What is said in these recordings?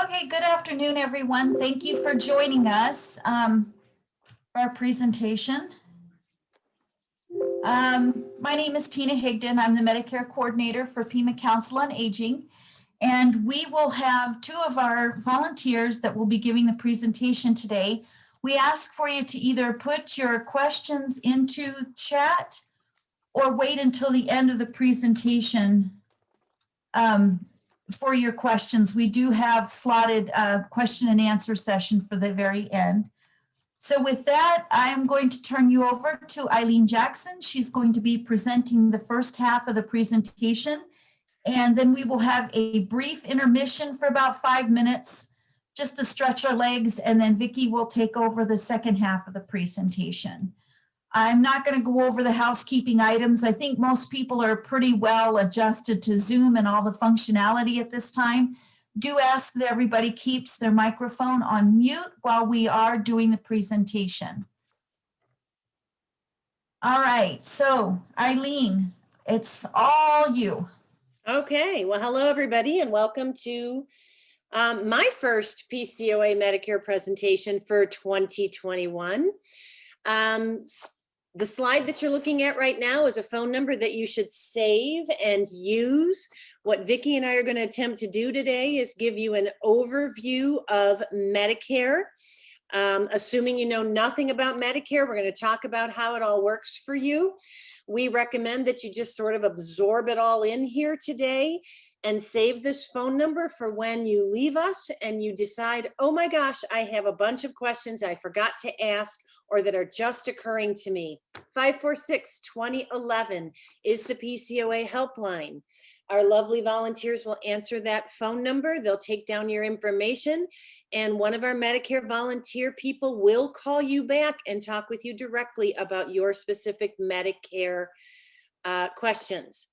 Okay, good afternoon, everyone. Thank you for joining us for our presentation. My name is Tina Higdon. I'm the Medicare coordinator for Pima Council on Aging, and we will have two of our volunteers that will be giving the presentation today. We ask for you to either put your questions into chat or wait until the end of the presentation for your questions. We do have slotted question and answer session for the very end. So with that, I'm going to turn you over to Eileen Jackson. She's going to be presenting the first half of the presentation, and then we will have a brief intermission for about 5 minutes just to stretch our legs, and then Vicki will take over the second half of the presentation. I'm not going to go over the housekeeping items. I think most people are pretty well adjusted to Zoom and all the functionality at this time. Do ask that everybody keeps their microphone on mute while we are doing the presentation. All right, so Eileen, it's all you. Okay, well, hello everybody and welcome to my first PCOA Medicare presentation for 2021. The slide that you're looking at right now is a phone number that you should save and use. What Vicki and I are going to attempt to do today is give you an overview of Medicare. Assuming you know nothing about Medicare, we're going to talk about how it all works for you. We recommend that you just sort of absorb it all in here today and save this phone number for when you leave us and you decide, oh my gosh, I have a bunch of questions I forgot to ask or that are just occurring to me. 546-2011 is the PCOA helpline. Our lovely volunteers will answer that phone number. They'll take down your information, and one of our Medicare volunteer people will call you back and talk with you directly about your specific Medicare questions.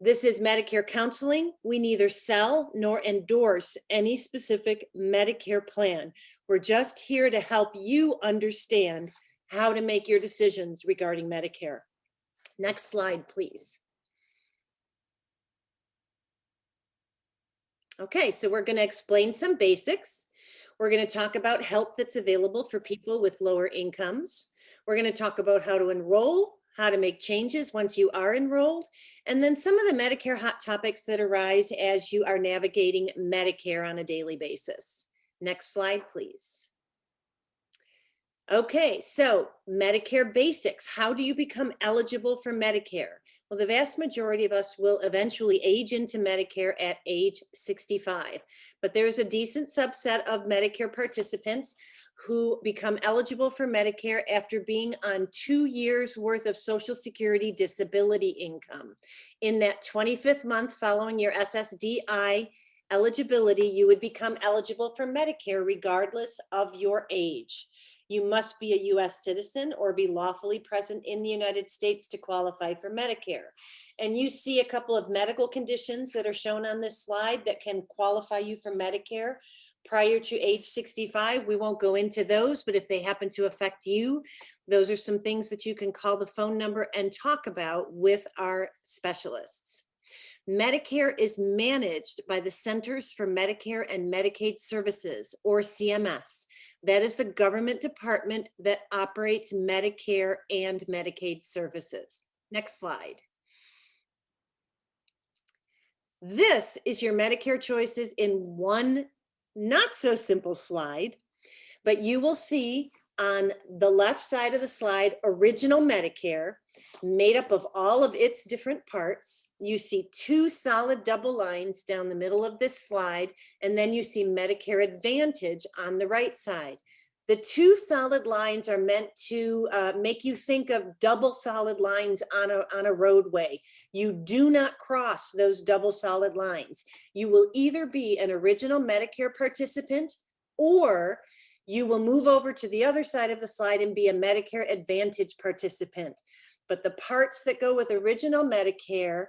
This is Medicare counseling. We neither sell nor endorse any specific Medicare plan. We're just here to help you understand how to make your decisions regarding Medicare. Next slide, please. Okay, so we're going to explain some basics. We're going to talk about help that's available for people with lower incomes. We're going to talk about how to enroll, how to make changes once you are enrolled, and then some of the Medicare hot topics that arise as you are navigating Medicare on a daily basis. Next slide, please. Okay, so Medicare basics. How do you become eligible for Medicare? Well, the vast majority of us will eventually age into Medicare at age 65, but there's a decent subset of Medicare participants who become eligible for Medicare after being on 2 years worth of Social Security disability income. In that 25th month following your SSDI eligibility, you would become eligible for Medicare regardless of your age. You must be a U.S. citizen or be lawfully present in the United States to qualify for Medicare. And you see a couple of medical conditions that are shown on this slide that can qualify you for Medicare prior to age 65. We won't go into those, but if they happen to affect you, those are some things that you can call the phone number and talk about with our specialists. Medicare is managed by the Centers for Medicare and Medicaid Services, or CMS. That is the government department that operates Medicare and Medicaid services. Next slide. This is your Medicare choices in one not so simple slide, but you will see on the left side of the slide, original Medicare, made up of all of its different parts. You see 2 solid double lines down the middle of this slide, and then you see Medicare Advantage on the right side. The 2 solid lines are meant to make you think of double solid lines on a roadway. You do not cross those double solid lines. You will either be an original Medicare participant or you will move over to the other side of the slide and be a Medicare Advantage participant. But the parts that go with original Medicare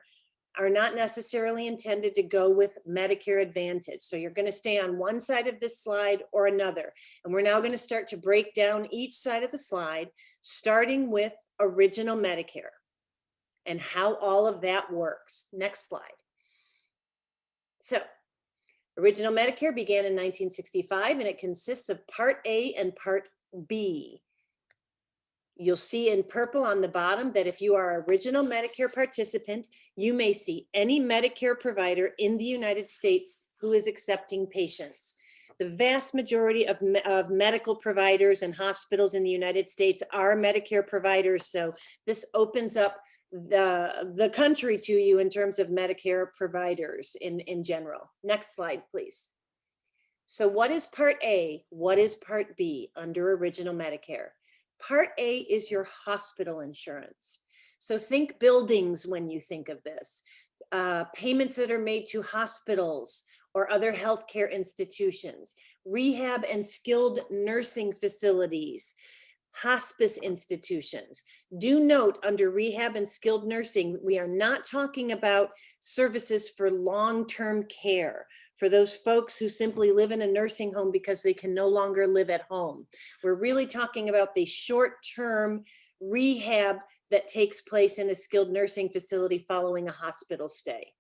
are not necessarily intended to go with Medicare Advantage. So you're going to stay on one side of this slide or another. And we're now going to start to break down each side of the slide, starting with original Medicare and how all of that works. Next slide. So Original Medicare began in 1965, and it consists of Part A and Part B. You'll see in purple on the bottom that if you are an original Medicare participant, you may see any Medicare provider in the United States who is accepting patients. The vast majority of medical providers and hospitals in the United States are Medicare providers, so this opens up the country to you in terms of Medicare providers in general. Next slide, please. So what is Part A? What is Part B under Original Medicare? Part A is your hospital insurance. So think buildings when you think of this. Payments that are made to hospitals or other healthcare institutions, rehab and skilled nursing facilities, hospice institutions. Do note under rehab and skilled nursing, we are not talking about services for long-term care, for those folks who simply live in a nursing home because they can no longer live at home. We're really talking about the short-term rehab that takes place in a skilled nursing facility following a hospital stay.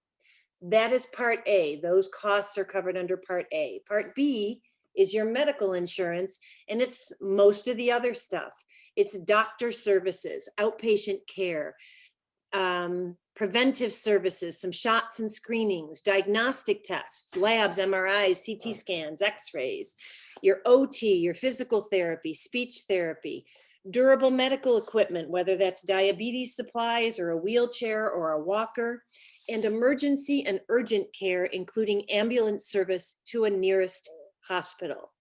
That is Part A. Those costs are covered under Part A. Part B is your medical insurance, and it's most of the other stuff. It's doctor services, outpatient care, preventive services, some shots and screenings, diagnostic tests, labs, MRIs, CT scans, x-rays, your OT, your physical therapy, speech therapy, durable medical equipment, whether that's diabetes supplies or a wheelchair or a walker, and emergency and urgent care, including ambulance service to a nearest hospital.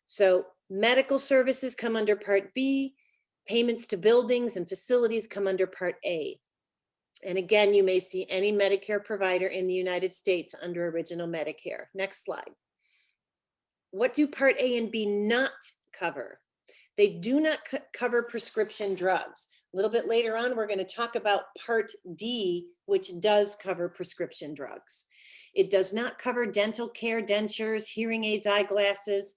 So medical services come under Part B, payments to buildings and facilities come under Part A. And again, you may see any Medicare provider in the United States under Original Medicare. Next slide. What do Part A and B not cover? They do not cover prescription drugs. A little bit later on, we're going to talk about Part D, which does cover prescription drugs. It does not cover dental care, dentures, hearing aids, eyeglasses.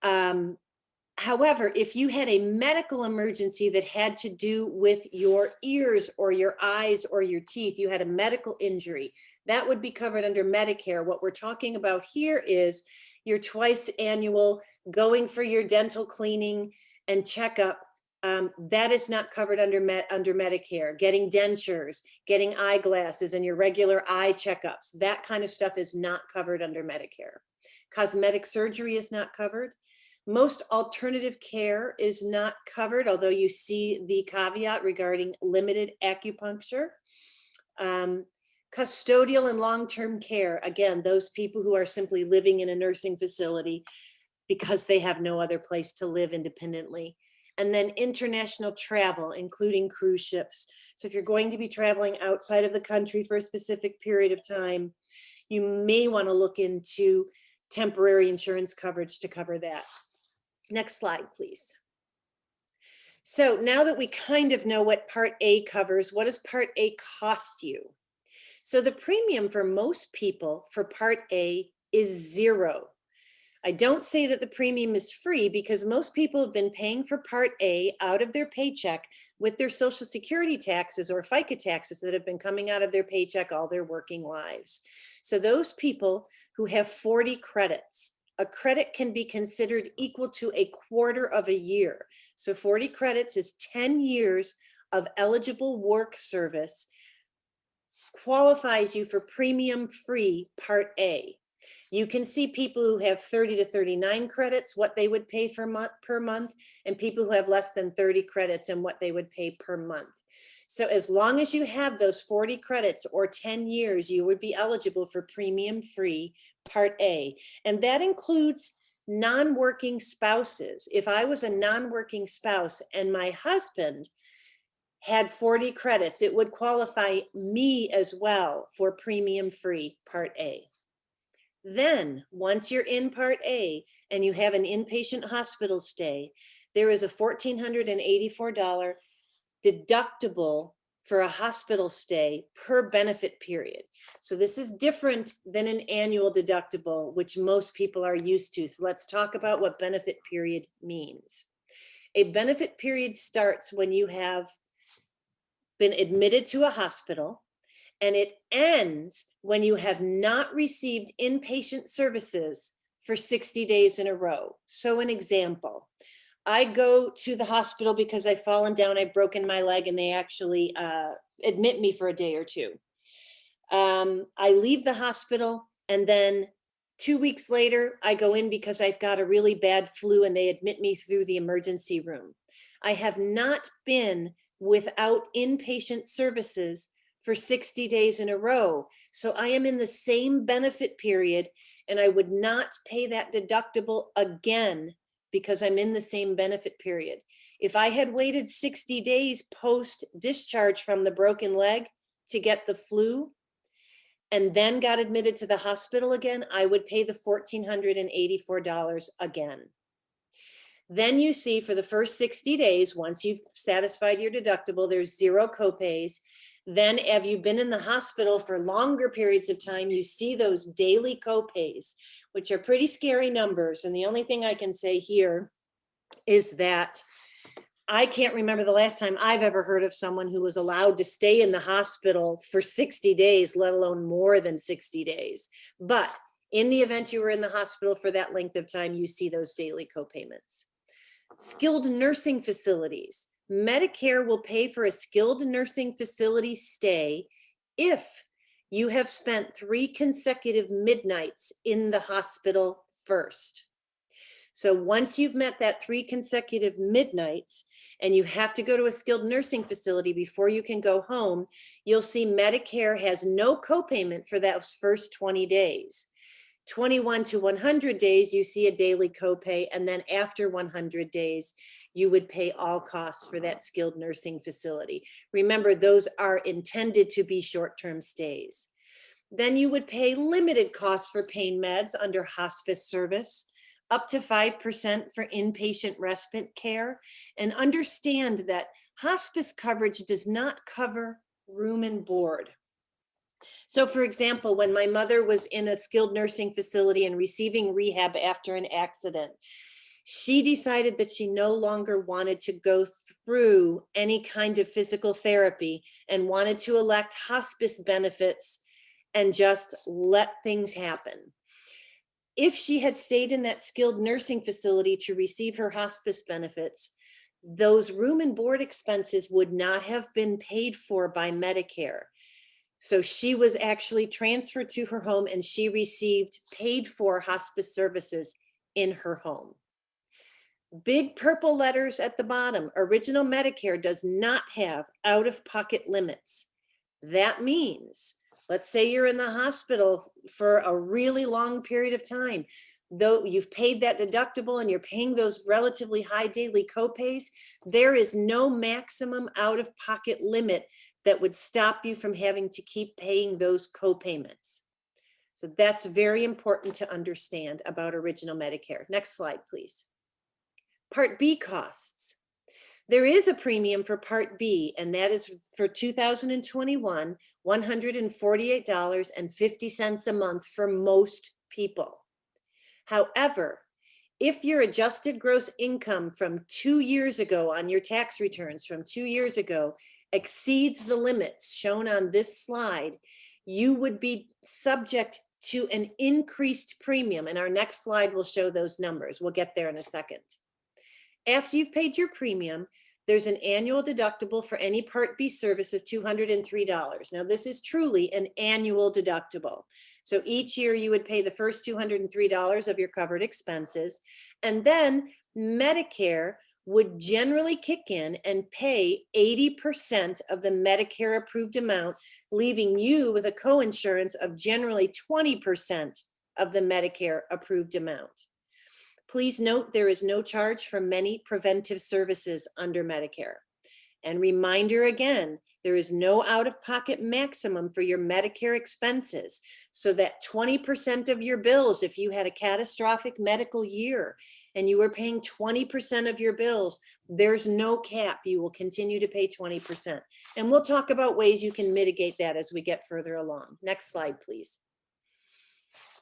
However, if you had a medical emergency that had to do with your ears or your eyes or your teeth, you had a medical injury, that would be covered under Medicare. What we're talking about here is your twice annual going for your dental cleaning and checkup. That is not covered under Medicare. Getting dentures, getting eyeglasses, and your regular eye checkups, that kind of stuff is not covered under Medicare. Cosmetic surgery is not covered. Most alternative care is not covered, although you see the caveat regarding limited acupuncture. Custodial and long-term care, again, those people who are simply living in a nursing facility because they have no other place to live independently. And then international travel, including cruise ships. So if you're going to be traveling outside of the country for a specific period of time, you may want to look into temporary insurance coverage to cover that. Next slide, please. So now that we kind of know what Part A covers, what does Part A cost you? So the premium for most people for Part A is $0. I don't say that the premium is free because most people have been paying for Part A out of their paycheck with their Social Security taxes or FICA taxes that have been coming out of their paycheck all their working lives. So those people who have 40 credits, a credit can be considered equal to a quarter of a year. So 40 credits is 10 years of eligible work service, qualifies you for premium-free Part A. You can see people who have 30 to 39 credits, what they would pay per month, and people who have less than 30 credits and what they would pay per month. So as long as you have those 40 credits or 10 years, you would be eligible for premium-free Part A. And that includes non-working spouses. If I was a non-working spouse and my husband had 40 credits, it would qualify me as well for premium-free Part A. Then, once you're in Part A and you have an inpatient hospital stay, there is a $1,484 deductible for a hospital stay per benefit period. So this is different than an annual deductible, which most people are used to. So let's talk about what benefit period means. A benefit period starts when you have been admitted to a hospital, and it ends when you have not received inpatient services for 60 days in a row. So an example, I go to the hospital because I've fallen down, I've broken my leg, and they actually admit me for a day or two. I leave the hospital, and then 2 weeks later, I go in because I've got a really bad flu, and they admit me through the emergency room. I have not been without inpatient services for 60 days in a row. So I am in the same benefit period, and I would not pay that deductible again because I'm in the same benefit period. If I had waited 60 days post discharge from the broken leg to get the flu and then got admitted to the hospital again, I would pay the $1,484 again. Then you see for the first 60 days, once you've satisfied your deductible, there's 0 copays. Then if you've been in the hospital for longer periods of time, you see those daily copays, which are pretty scary numbers. And the only thing I can say here is that I can't remember the last time I've ever heard of someone who was allowed to stay in the hospital for 60 days, let alone more than 60 days. But in the event you were in the hospital for that length of time, you see those daily copayments. Skilled nursing facilities. Medicare will pay for a skilled nursing facility stay if you have spent 3 consecutive midnights in the hospital first. So once you've met that 3 consecutive midnights and you have to go to a skilled nursing facility before you can go home, you'll see Medicare has no copayment for those first 20 days. 21 to 100 days, you see a daily copay, and then after 100 days, you would pay all costs for that skilled nursing facility. Remember, those are intended to be short-term stays. Then you would pay limited costs for pain meds under hospice service, up to 5% for inpatient respite care, and understand that hospice coverage does not cover room and board. So for example, when my mother was in a skilled nursing facility and receiving rehab after an accident, she decided that she no longer wanted to go through any kind of physical therapy and wanted to elect hospice benefits and just let things happen. If she had stayed in that skilled nursing facility to receive her hospice benefits, those room and board expenses would not have been paid for by Medicare. So she was actually transferred to her home and she received paid for hospice services in her home. Big purple letters at the bottom, Original Medicare does not have out-of-pocket limits. That means, let's say you're in the hospital for a really long period of time, though you've paid that deductible and you're paying those relatively high daily copays, there is no maximum out-of-pocket limit that would stop you from having to keep paying those copayments. So that's very important to understand about Original Medicare. Next slide, please. Part B costs. There is a premium for Part B, and that is for 2021, $148.50 a month for most people. However, if your adjusted gross income from 2 years ago on your tax returns from 2 years ago exceeds the limits shown on this slide, you would be subject to an increased premium. And our next slide will show those numbers. We'll get there in a second. After you've paid your premium, there's an annual deductible for any Part B service of $203. Now, this is truly an annual deductible. So each year you would pay the first $203 of your covered expenses, and then Medicare would generally kick in and pay 80% of the Medicare approved amount, leaving you with a coinsurance of generally 20% of the Medicare approved amount. Please note there is no charge for many preventive services under Medicare. And reminder again, there is no out-of-pocket maximum for your Medicare expenses. So that 20% of your bills, if you had a catastrophic medical year and you were paying 20% of your bills, there's no cap. You will continue to pay 20%. And we'll talk about ways you can mitigate that as we get further along. Next slide, please.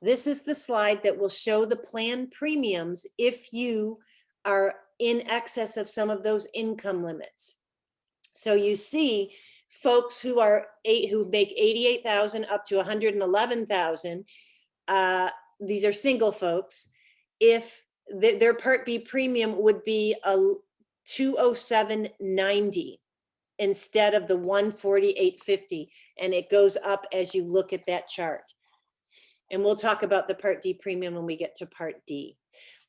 This is the slide that will show the plan premiums if you are in excess of some of those income limits. So you see, folks who make 88,000 up to 111,000, these are single folks, if their Part B premium would be a 207.90 instead of the 148.50, and it goes up as you look at that chart. And we'll talk about the Part D premium when we get to Part D.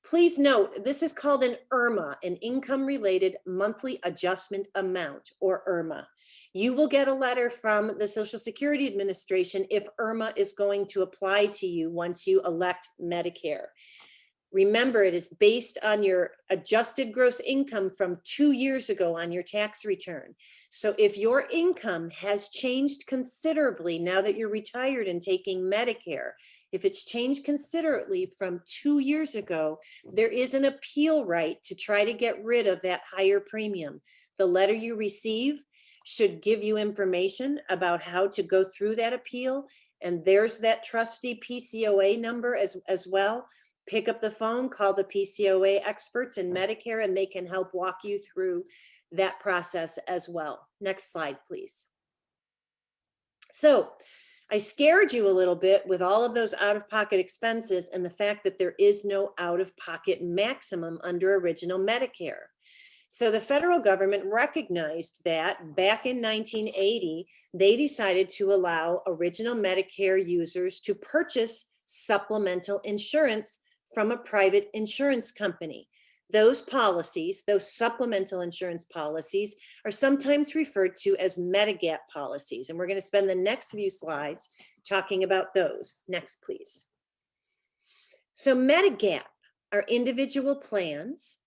Please note, this is called an IRMA, an Income-Related Monthly Adjustment Amount, or IRMA. You will get a letter from the Social Security Administration if IRMA is going to apply to you once you elect Medicare. Remember, it is based on your adjusted gross income from 2 years ago on your tax return. So if your income has changed considerably now that you're retired and taking Medicare, if it's changed considerably from 2 years ago, there is an appeal right to try to get rid of that higher premium. The letter you receive should give you information about how to go through that appeal. And there's that trustee PCOA number as well. Pick up the phone, call the PCOA experts in Medicare, and they can help walk you through that process as well. Next slide, please. So I scared you a little bit with all of those out-of-pocket expenses and the fact that there is no out-of-pocket maximum under original Medicare. So the federal government recognized that back in 1980, they decided to allow original Medicare users to purchase supplemental insurance from a private insurance company. Those policies, those supplemental insurance policies, are sometimes referred to as Medigap policies. And we're going to spend the next few slides talking about those. Next, please. So Medigap are individual plans.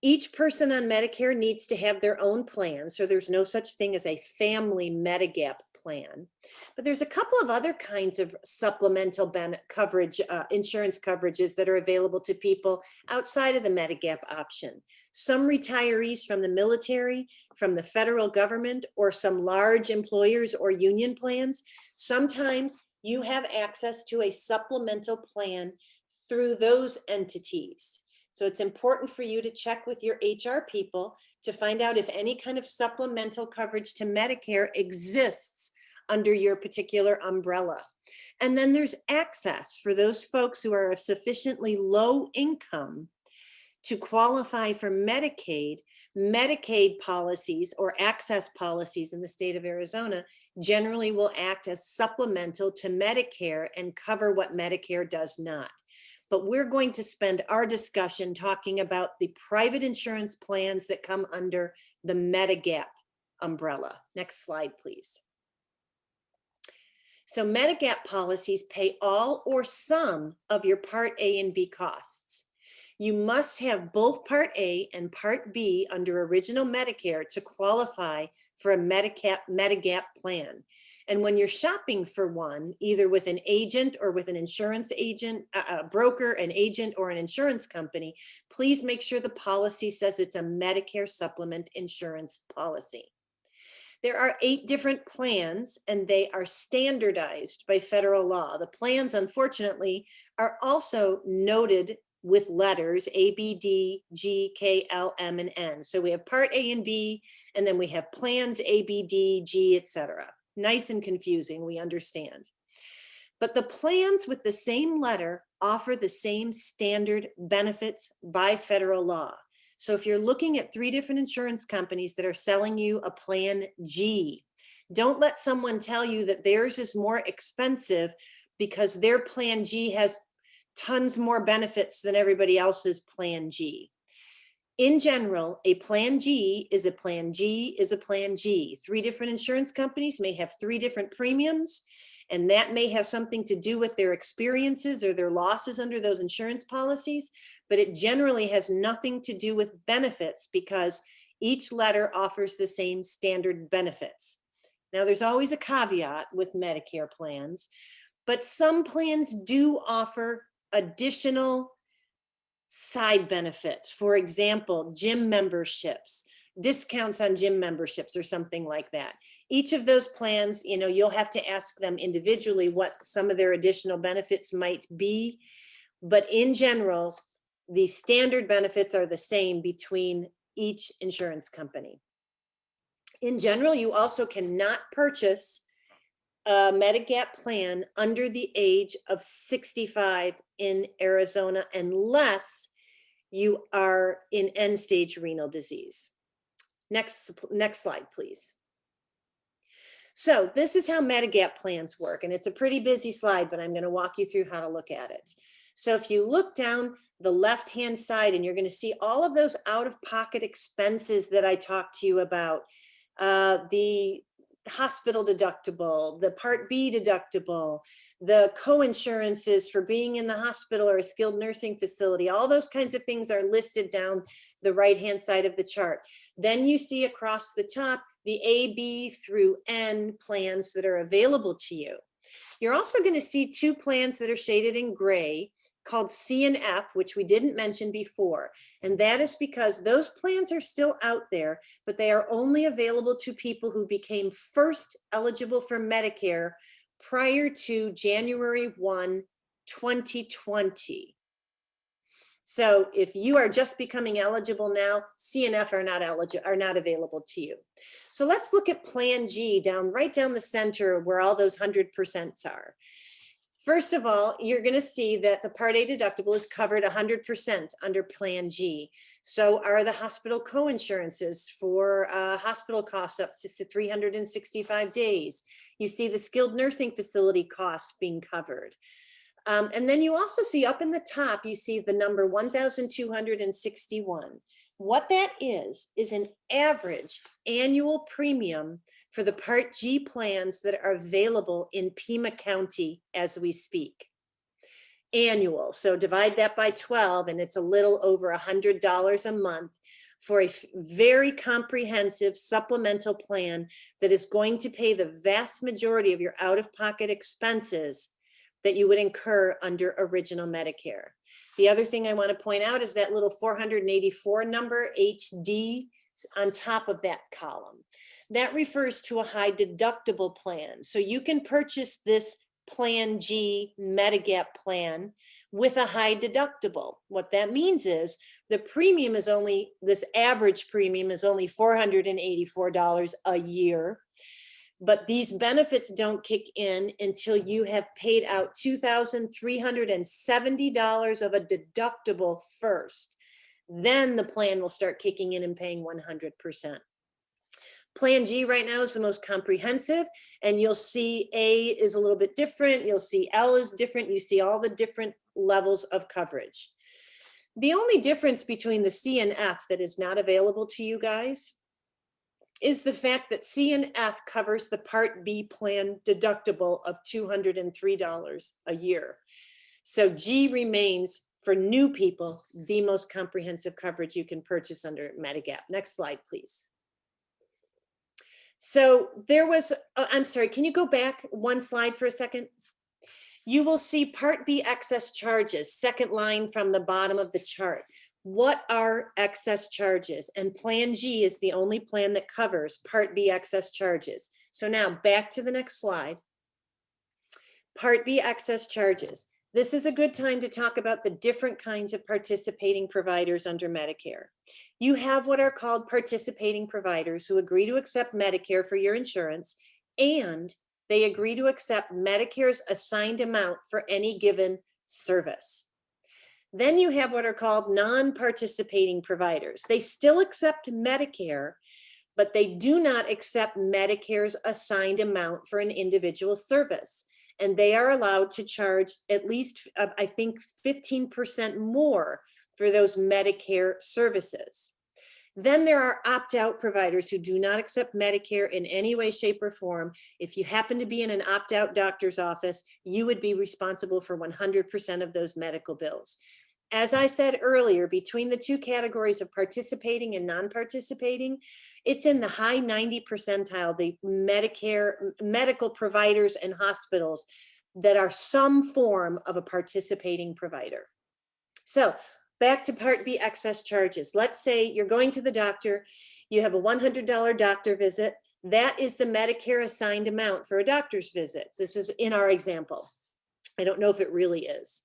Each person on Medicare needs to have their own plan. So there's no such thing as a family Medigap plan. But there's a couple of other kinds of supplemental coverage, insurance coverages that are available to people outside of the Medigap option. Some retirees from the military, from the federal government, or some large employers or union plans, sometimes you have access to a supplemental plan through those entities. So it's important for you to check with your HR people to find out if any kind of supplemental coverage to Medicare exists under your particular umbrella. And then there's access for those folks who are of sufficiently low income to qualify for Medicaid. Medicaid policies or access policies in the state of Arizona generally will act as supplemental to Medicare and cover what Medicare does not. But we're going to spend our discussion talking about the private insurance plans that come under the Medigap umbrella. Next slide, please. So Medigap policies pay all or some of your Part A and B costs. You must have both Part A and Part B under original Medicare to qualify for a Medigap plan. And when you're shopping for one, either with an agent or with an insurance agent, a broker, an agent, or an insurance company, please make sure the policy says it's a Medicare Supplement Insurance policy. There are 8 different plans, and they are standardized by federal law. The plans, unfortunately, are also noted with letters A, B, D, G, K, L, M, and N. So we have Part A and B, and then we have plans A, B, D, G, etc. Nice and confusing, we understand. But the plans with the same letter offer the same standard benefits by federal law. So if you're looking at 3 different insurance companies that are selling you a plan G, don't let someone tell you that theirs is more expensive because their plan G has tons more benefits than everybody else's plan G. In general, a plan G is a plan G is a plan G. 3 different insurance companies may have 3 different premiums, and that may have something to do with their experiences or their losses under those insurance policies, but it generally has nothing to do with benefits because each letter offers the same standard benefits. Now, there's always a caveat with Medicare plans, but some plans do offer additional side benefits. For example, gym memberships, discounts on gym memberships or something like that. Each of those plans, you'll have to ask them individually what some of their additional benefits might be. But in general, the standard benefits are the same between each insurance company. In general, you also cannot purchase a Medigap plan under the age of 65 in Arizona unless you are in end-stage renal disease. Next slide, please. So this is how Medigap plans work, and it's a pretty busy slide, but I'm going to walk you through how to look at it. So if you look down the left-hand side, and you're going to see all of those out-of-pocket expenses that I talked to you about, the hospital deductible, the Part B deductible, the co-insurances for being in the hospital or a skilled nursing facility, all those kinds of things are listed down the right-hand side of the chart. Then you see across the top the A, B through N plans that are available to you. You're also going to see two plans that are shaded in gray called C and F, which we didn't mention before. And that is because those plans are still out there, but they are only available to people who became first eligible for Medicare prior to January 1, 2020. So if you are just becoming eligible now, C and F are not available to you. So let's look at Plan G right down the center where all those 100% are. First of all, you're going to see that the Part A deductible is covered 100% under Plan G. So are the hospital co-insurances for hospital costs up to 365 days. You see the skilled nursing facility costs being covered. And then you also see up in the top, you see the number 1,261. What that is an average annual premium for the Part G plans that are available in Pima County as we speak. Annual, so divide that by 12 and it's a little over $100 a month for a very comprehensive supplemental plan that is going to pay the vast majority of your out-of-pocket expenses that you would incur under original Medicare. The other thing I want to point out is that little 484 number, HD, on top of that column. That refers to a high deductible plan. So you can purchase this Plan G Medigap plan with a high deductible. What that means is the premium is only, this average premium is only $484 a year. But these benefits don't kick in until you have paid out $2,370 of a deductible first. Then the plan will start kicking in and paying 100%. Plan G right now is the most comprehensive, and you'll see A is a little bit different. You'll see L is different. You see all the different levels of coverage. The only difference between the C and F that is not available to you guys is the fact that C and F covers the Part B plan deductible of $203 a year. So G remains, for new people, the most comprehensive coverage you can purchase under Medigap. Next slide, please. So there was, I'm sorry, can you go back one slide for a second? You will see Part B excess charges, second line from the bottom of the chart. What are excess charges? And Plan G is the only plan that covers Part B excess charges. So now back to the next slide. Part B excess charges. This is a good time to talk about the different kinds of participating providers under Medicare. You have what are called participating providers who agree to accept Medicare for your insurance, and they agree to accept Medicare's assigned amount for any given service. Then you have what are called non-participating providers. They still accept Medicare, but they do not accept Medicare's assigned amount for an individual service. And they are allowed to charge at least, I think, 15% more for those Medicare services. Then there are opt-out providers who do not accept Medicare in any way, shape, or form. If you happen to be in an opt-out doctor's office, you would be responsible for 100% of those medical bills. As I said earlier, between the two categories of participating and non-participating, it's in the high 90 percentile, the Medicare medical providers and hospitals that are some form of a participating provider. So back to Part B excess charges. Let's say you're going to the doctor, you have a $100 doctor visit. That is the Medicare assigned amount for a doctor's visit. This is in our example. I don't know if it really is.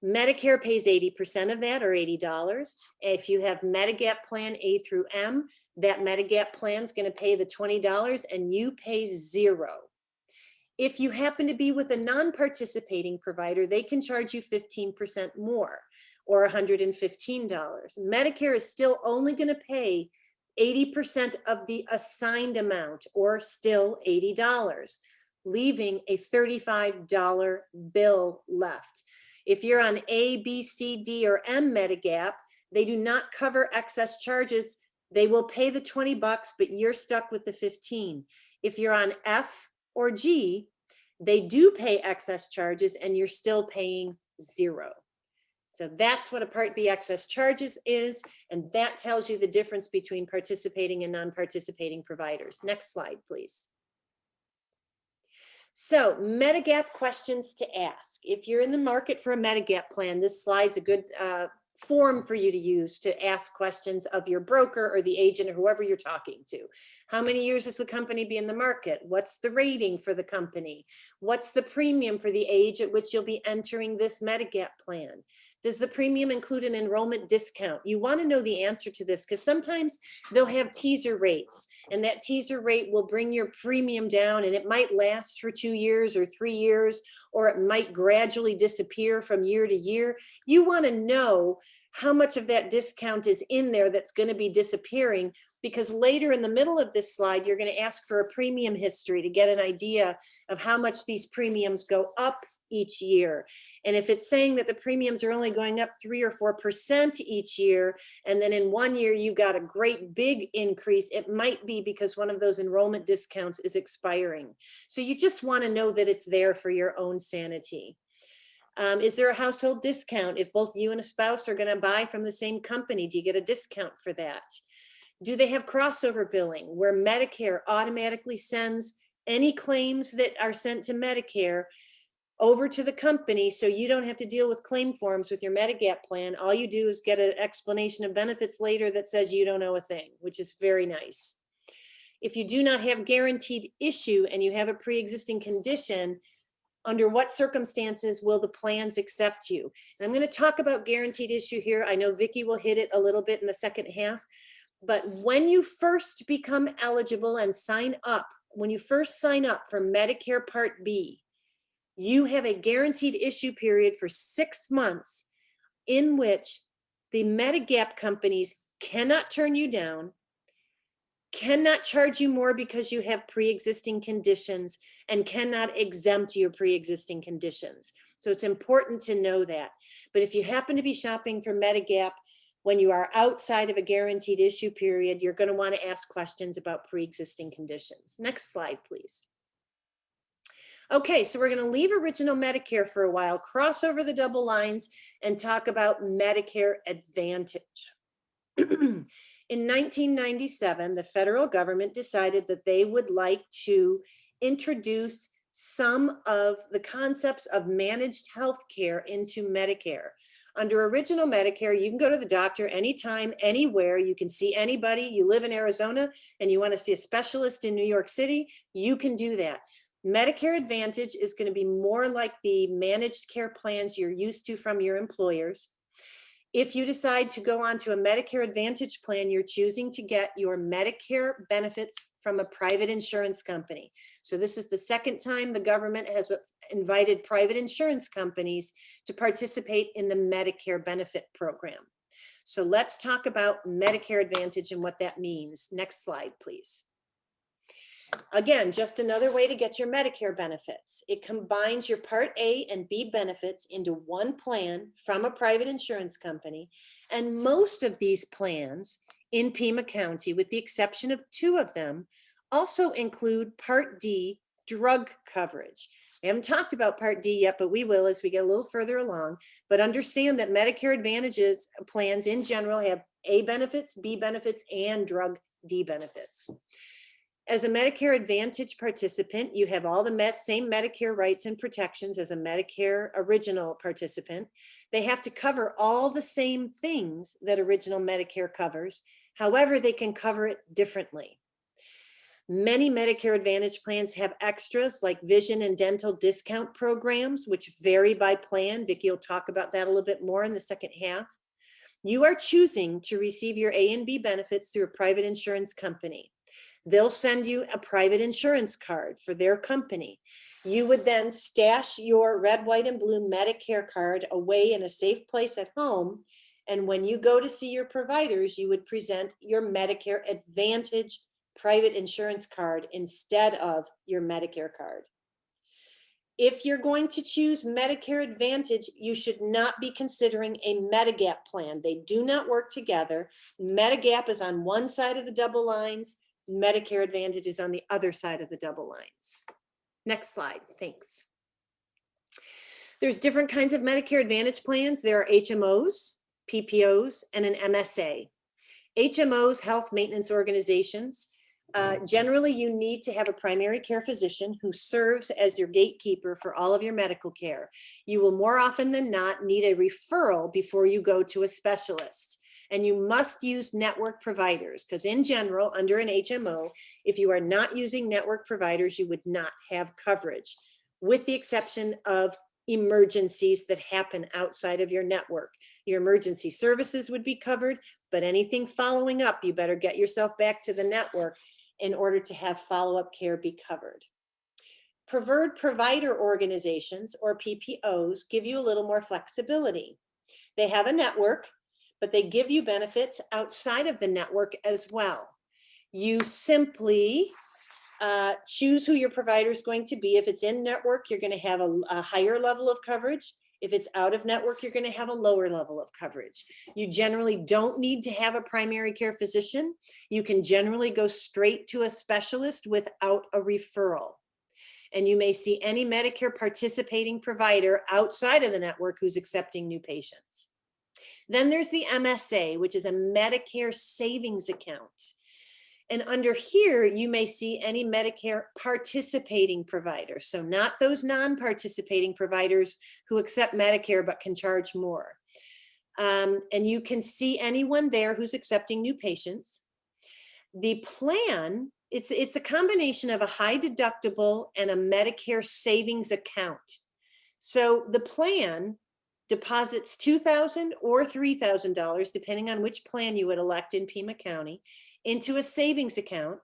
Medicare pays 80% of that, or $80. If you have Medigap plan A through M, that Medigap plan is going to pay the $20 and you pay $0. If you happen to be with a non-participating provider, they can charge you 15% more, or $115. Medicare is still only going to pay 80% of the assigned amount, or still $80, leaving a $35 bill left. If you're on A, B, C, D, or M Medigap, they do not cover excess charges. They will pay the $20, but you're stuck with the 15. If you're on F or G, they do pay excess charges and you're still paying $0. So that's what a Part B excess charges is, and that tells you the difference between participating and non-participating providers. Next slide, please. So Medigap questions to ask. If you're in the market for a Medigap plan, this slide's a good form for you to use to ask questions of your broker or the agent or whoever you're talking to. How many years has the company been in the market? What's the rating for the company? What's the premium for the age at which you'll be entering this Medigap plan? Does the premium include an enrollment discount? You want to know the answer to this because sometimes they'll have teaser rates, and that teaser rate will bring your premium down, and it might last for 2 years or 3 years, or it might gradually disappear from year to year. You want to know how much of that discount is in there that's going to be disappearing, because later in the middle of this slide, you're going to ask for a premium history to get an idea of how much these premiums go up each year. And if it's saying that the premiums are only going up 3 or 4% each year, and then in 1 year you got a great big increase, it might be because one of those enrollment discounts is expiring. So you just want to know that it's there for your own sanity. Is there a household discount? If both you and a spouse are going to buy from the same company, do you get a discount for that? Do they have crossover billing where Medicare automatically sends any claims that are sent to Medicare over to the company, so you don't have to deal with claim forms with your Medigap plan? All you do is get an explanation of benefits later that says you don't owe a thing, which is very nice. If you do not have guaranteed issue and you have a pre-existing condition, under what circumstances will the plans accept you? And I'm going to talk about guaranteed issue here. I know Vicki will hit it a little bit in the second half, but when you first become eligible and sign up, when you first sign up for Medicare Part B, you have a guaranteed issue period for 6 months in which the Medigap companies cannot turn you down, cannot charge you more because you have pre-existing conditions, and cannot exempt your pre-existing conditions. So it's important to know that. But if you happen to be shopping for Medigap when you are outside of a guaranteed issue period, you're going to want to ask questions about pre-existing conditions. Next slide, please. Okay, so we're going to leave original Medicare for a while, cross over the double lines, and talk about Medicare Advantage. In 1997, the federal government decided that they would like to introduce some of the concepts of managed health care into Medicare. Under original Medicare, you can go to the doctor anytime, anywhere. You can see anybody. You live in Arizona and you want to see a specialist in New York City, you can do that. Medicare Advantage is going to be more like the managed care plans you're used to from your employers. If you decide to go on to a Medicare Advantage plan, you're choosing to get your Medicare benefits from a private insurance company. So this is the second time the government has invited private insurance companies to participate in the Medicare benefit program. So let's talk about Medicare Advantage and what that means. Next slide, please. Again, just another way to get your Medicare benefits. It combines your Part A and B benefits into one plan from a private insurance company. And most of these plans in Pima County, with the exception of 2 of them, also include Part D drug coverage. We haven't talked about Part D yet, but we will as we get a little further along. But understand that Medicare Advantages plans in general have A benefits, B benefits, and drug D benefits. As a Medicare Advantage participant, you have all the same Medicare rights and protections as a Medicare Original participant. They have to cover all the same things that Original Medicare covers. However, they can cover it differently. Many Medicare Advantage plans have extras like vision and dental discount programs, which vary by plan. Vicki will talk about that a little bit more in the second half. You are choosing to receive your A and B benefits through a private insurance company. They'll send you a private insurance card for their company. You would then stash your red, white, and blue Medicare card away in a safe place at home. And when you go to see your providers, you would present your Medicare Advantage private insurance card instead of your Medicare card. If you're going to choose Medicare Advantage, you should not be considering a Medigap plan. They do not work together. Medigap is on one side of the double lines. Medicare Advantage is on the other side of the double lines. Next slide, thanks. There's different kinds of Medicare Advantage plans. There are HMOs, PPOs, and an MSA. HMOs, health maintenance organizations. Generally, you need to have a primary care physician who serves as your gatekeeper for all of your medical care. You will more often than not need a referral before you go to a specialist. And you must use network providers because in general, under an HMO, if you are not using network providers, you would not have coverage, with the exception of emergencies that happen outside of your network. Your emergency services would be covered, but anything following up, you better get yourself back to the network in order to have follow-up care be covered. Preferred provider organizations, or PPOs, give you a little more flexibility. They have a network, but they give you benefits outside of the network as well. You simply choose who your provider is going to be. If it's in network, you're going to have a higher level of coverage. If it's out of network, you're going to have a lower level of coverage. You generally don't need to have a primary care physician. You can generally go straight to a specialist without a referral. And you may see any Medicare participating provider outside of the network who's accepting new patients. Then there's the MSA, which is a Medicare savings account. And under here, you may see any Medicare participating provider. So not those non-participating providers who accept Medicare but can charge more. And you can see anyone there who's accepting new patients. The plan, it's a combination of a high deductible and a Medicare savings account. So the plan deposits $2,000 or $3,000, depending on which plan you would elect in Pima County, into a savings account.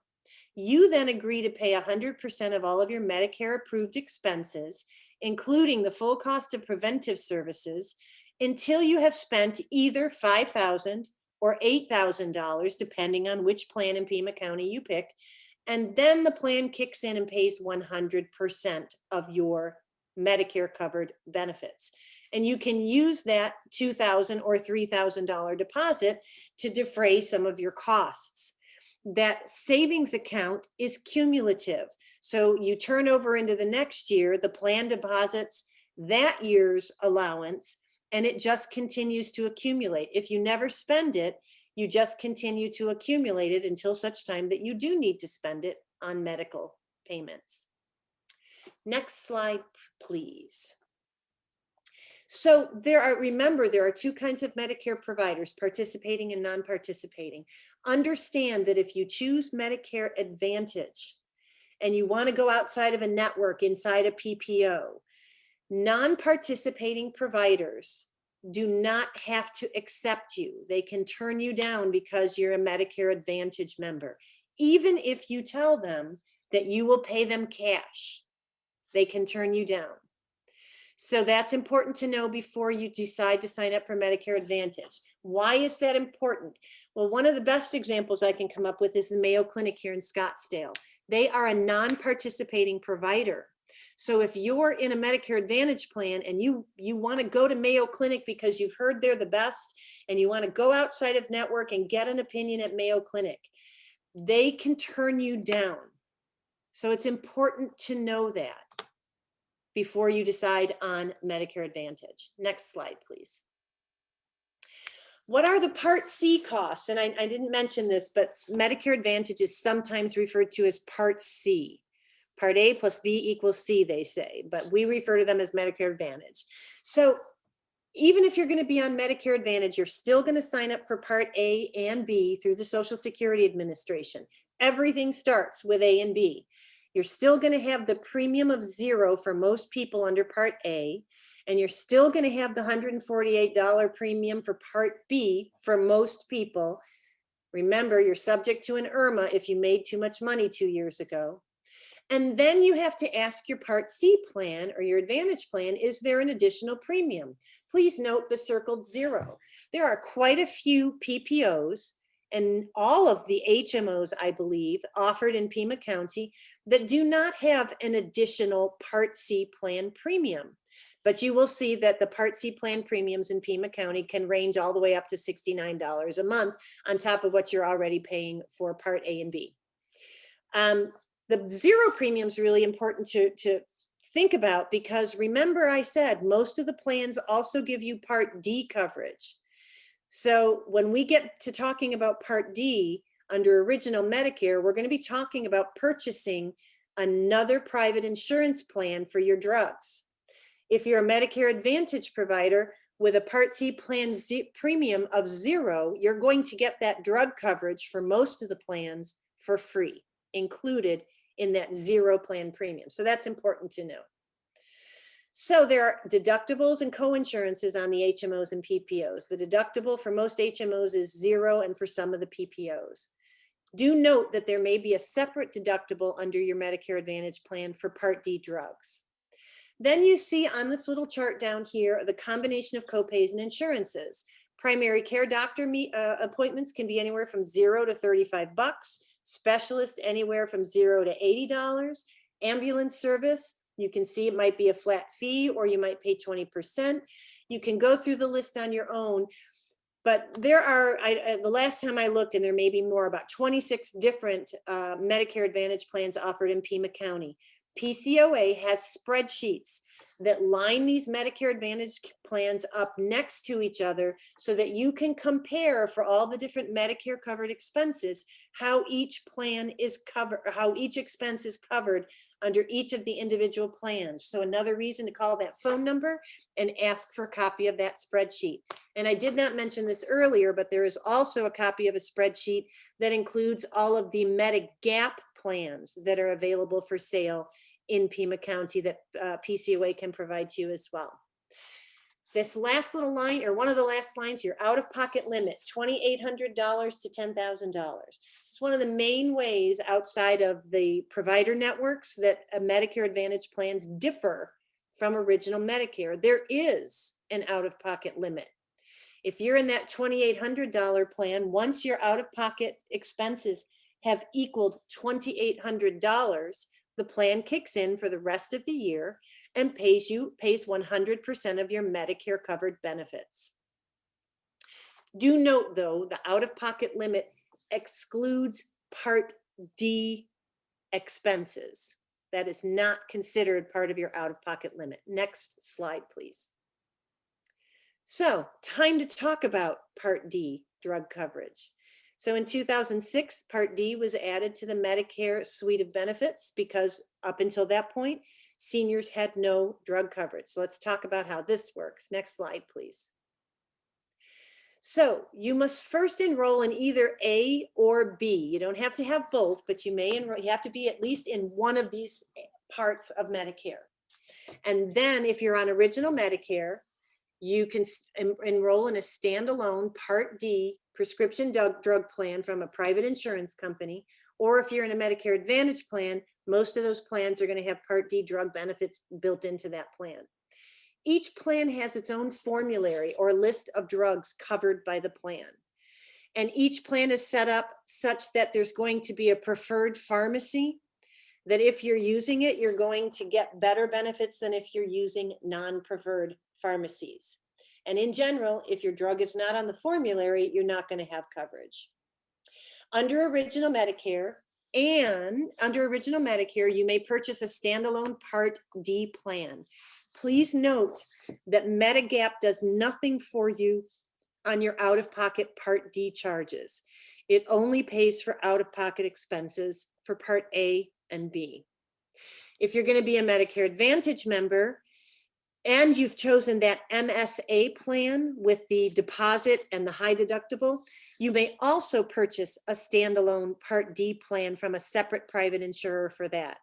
You then agree to pay 100% of all of your Medicare approved expenses, including the full cost of preventive services, until you have spent either $5,000 or $8,000, depending on which plan in Pima County you pick. And then the plan kicks in and pays 100% of your Medicare covered benefits. And you can use that $2,000 or $3,000 deposit to defray some of your costs. That savings account is cumulative. So you turn over into the next year, the plan deposits that year's allowance, and it just continues to accumulate. If you never spend it, you just continue to accumulate it until such time that you do need to spend it on medical payments. Next slide, please. So remember, there are two kinds of Medicare providers, participating and non-participating. Understand that if you choose Medicare Advantage and you want to go outside of a network inside a PPO, non-participating providers do not have to accept you. They can turn you down because you're a Medicare Advantage member. Even if you tell them that you will pay them cash, they can turn you down. So that's important to know before you decide to sign up for Medicare Advantage. Why is that important? Well, one of the best examples I can come up with is the Mayo Clinic here in Scottsdale. They are a non-participating provider. So if you're in a Medicare Advantage plan and you want to go to Mayo Clinic because you've heard they're the best and you want to go outside of network and get an opinion at Mayo Clinic, they can turn you down. So it's important to know that before you decide on Medicare Advantage. Next slide, please. What are the Part C costs? And I didn't mention this, but Medicare Advantage is sometimes referred to as Part C. Part A plus B equals C, they say, but we refer to them as Medicare Advantage. So even if you're going to be on Medicare Advantage, you're still going to sign up for Part A and B through the Social Security Administration. Everything starts with A and B. You're still going to have the premium of 0 for most people under Part A, and you're still going to have the $148 premium for Part B for most people. Remember, you're subject to an IRMA if you made too much money 2 years ago. And then you have to ask your Part C plan or your Advantage plan, is there an additional premium? Please note the circled 0. There are quite a few PPOs and all of the HMOs, I believe, offered in Pima County that do not have an additional Part C plan premium. But you will see that the Part C plan premiums in Pima County can range all the way up to $69 a month on top of what you're already paying for Part A and B. The 0 premium is really important to think about, because remember I said most of the plans also give you Part D coverage. So when we get to talking about Part D under Original Medicare, we're going to be talking about purchasing another private insurance plan for your drugs. If you're a Medicare Advantage provider with a Part C plan premium of 0, you're going to get that drug coverage for most of the plans for free, included in that 0 plan premium. So that's important to know. So there are deductibles and co-insurances on the HMOs and PPOs. The deductible for most HMOs is 0, and for some of the PPOs. Do note that there may be a separate deductible under your Medicare Advantage plan for Part D drugs. Then you see on this little chart down here the combination of copays and insurances. Primary care doctor appointments can be anywhere from 0 to $35. Specialist anywhere from 0 to $80. Ambulance service, you can see it might be a flat fee or you might pay 20%. You can go through the list on your own, but there are, the last time I looked, and there may be more, about 26 different Medicare Advantage plans offered in Pima County. PCOA has spreadsheets that line these Medicare Advantage plans up next to each other so that you can compare for all the different Medicare covered expenses, how each plan is covered, how each expense is covered under each of the individual plans. So another reason to call that phone number and ask for a copy of that spreadsheet. And I did not mention this earlier, but there is also a copy of a spreadsheet that includes all of the Medigap plans that are available for sale in Pima County that PCOA can provide to you as well. This last little line, or one of the last lines, your out-of-pocket limit, $2,800 to $10,000. This is one of the main ways outside of the provider networks that Medicare Advantage plans differ from Original Medicare. There is an out-of-pocket limit. If you're in that $2,800 plan, once your out-of-pocket expenses have equaled $2,800, the plan kicks in for the rest of the year and pays 100% of your Medicare covered benefits. Do note though, the out-of-pocket limit excludes Part D expenses. That is not considered part of your out-of-pocket limit. Next slide, please. So, time to talk about Part D drug coverage. So in 2006, Part D was added to the Medicare suite of benefits because up until that point, seniors had no drug coverage. So let's talk about how this works. Next slide, please. So you must first enroll in either A or B. You don't have to have both, but you may enroll, you have to be at least in one of these parts of Medicare. And then if you're on Original Medicare, you can enroll in a standalone Part D prescription drug plan from a private insurance company, or if you're in a Medicare Advantage plan, most of those plans are going to have Part D drug benefits built into that plan. Each plan has its own formulary or list of drugs covered by the plan. And each plan is set up such that there's going to be a preferred pharmacy, that if you're using it, you're going to get better benefits than if you're using non-preferred pharmacies. And in general, if your drug is not on the formulary, you're not going to have coverage. Under Original Medicare, you may purchase a standalone Part D plan. Please note that Medigap does nothing for you on your out-of-pocket Part D charges. It only pays for out-of-pocket expenses for Part A and B. If you're going to be a Medicare Advantage member, and you've chosen that MSA plan with the deposit and the high deductible, you may also purchase a standalone Part D plan from a separate private insurer for that.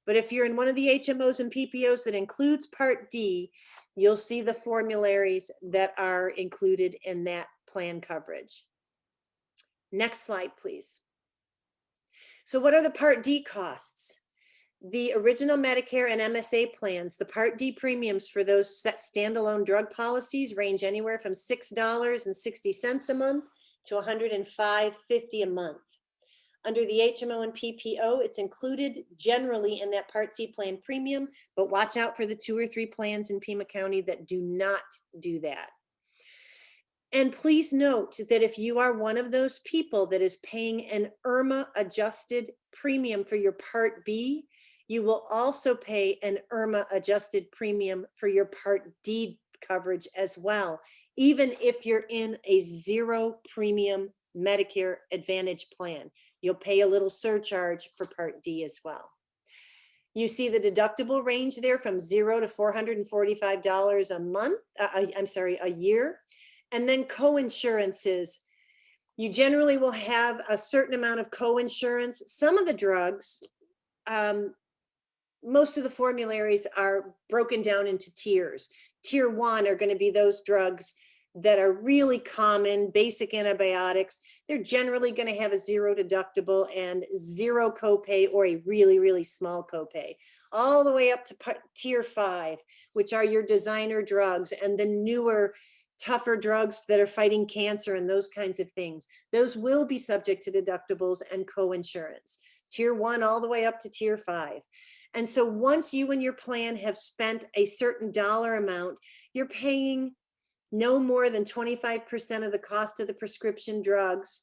But if you're in one of the HMOs and PPOs that includes Part D, you'll see the formularies that are included in that plan coverage. Next slide, please. So what are the Part D costs? The original Medicare and MSA plans, the Part D premiums for those standalone drug policies range anywhere from $6.60 a month to $105.50 a month. Under the HMO and PPO, it's included generally in that Part C plan premium, but watch out for the 2 or 3 plans in Pima County that do not do that. And please note that if you are one of those people that is paying an IRMA adjusted premium for your Part B, you will also pay an IRMA adjusted premium for your Part D coverage as well, even if you're in a 0 premium Medicare Advantage plan. You'll pay a little surcharge for Part D as well. You see the deductible range there from $0 to $445 a month, a year. And then co-insurances. You generally will have a certain amount of co-insurance. Some of the drugs, most of the formularies are broken down into tiers. Tier 1 are going to be those drugs that are really common, basic antibiotics. They're generally going to have a 0 deductible and 0 copay or a really, really small copay. All the way up to Tier 5, which are your designer drugs and the newer, tougher drugs that are fighting cancer and those kinds of things. Those will be subject to deductibles and co-insurance. Tier 1 all the way up to Tier 5. And so once you and your plan have spent a certain dollar amount, you're paying no more than 25% of the cost of the prescription drugs.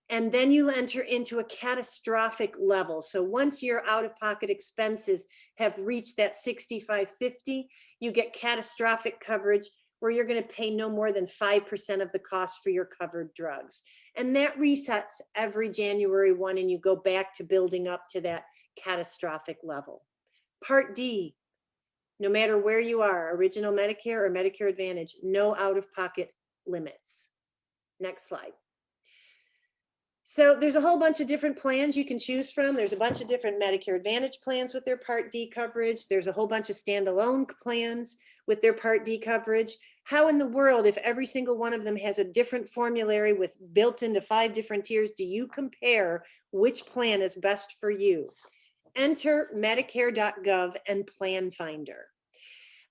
And then you enter into a catastrophic level. So once your out-of-pocket expenses have reached that $65.50, you get catastrophic coverage where you're going to pay no more than 5% of the cost for your covered drugs. And that resets every January 1, and you go back to building up to that catastrophic level. Part D, no matter where you are, original Medicare or Medicare Advantage, no out-of-pocket limits. Next slide. So there's a whole bunch of different plans you can choose from. There's a bunch of different Medicare Advantage plans with their Part D coverage. There's a whole bunch of standalone plans with their Part D coverage. How in the world, if every single one of them has a different formulary with built into 5 different tiers, do you compare which plan is best for you? Enter Medicare.gov and Plan Finder.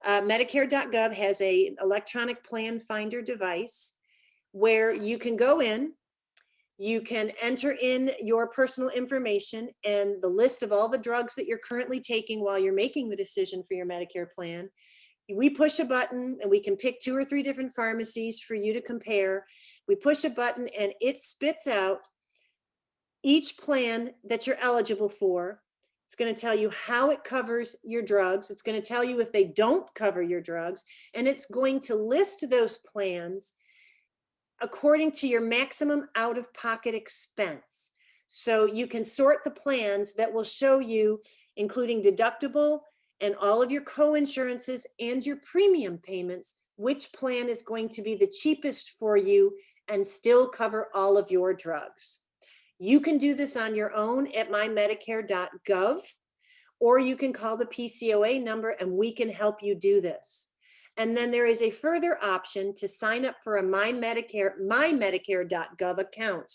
Medicare.gov has an electronic plan finder device where you can go in, you can enter in your personal information and the list of all the drugs that you're currently taking while you're making the decision for your Medicare plan. We push a button and we can pick 2 or 3 different pharmacies for you to compare. We push a button and it spits out each plan that you're eligible for. It's going to tell you how it covers your drugs. It's going to tell you if they don't cover your drugs, and it's going to list those plans according to your maximum out-of-pocket expense. So you can sort the plans that will show you, including deductible and all of your co-insurances and your premium payments, which plan is going to be the cheapest for you and still cover all of your drugs. You can do this on your own at mymedicare.gov, or you can call the PCOA number and we can help you do this. And then there is a further option to sign up for a mymedicare.gov account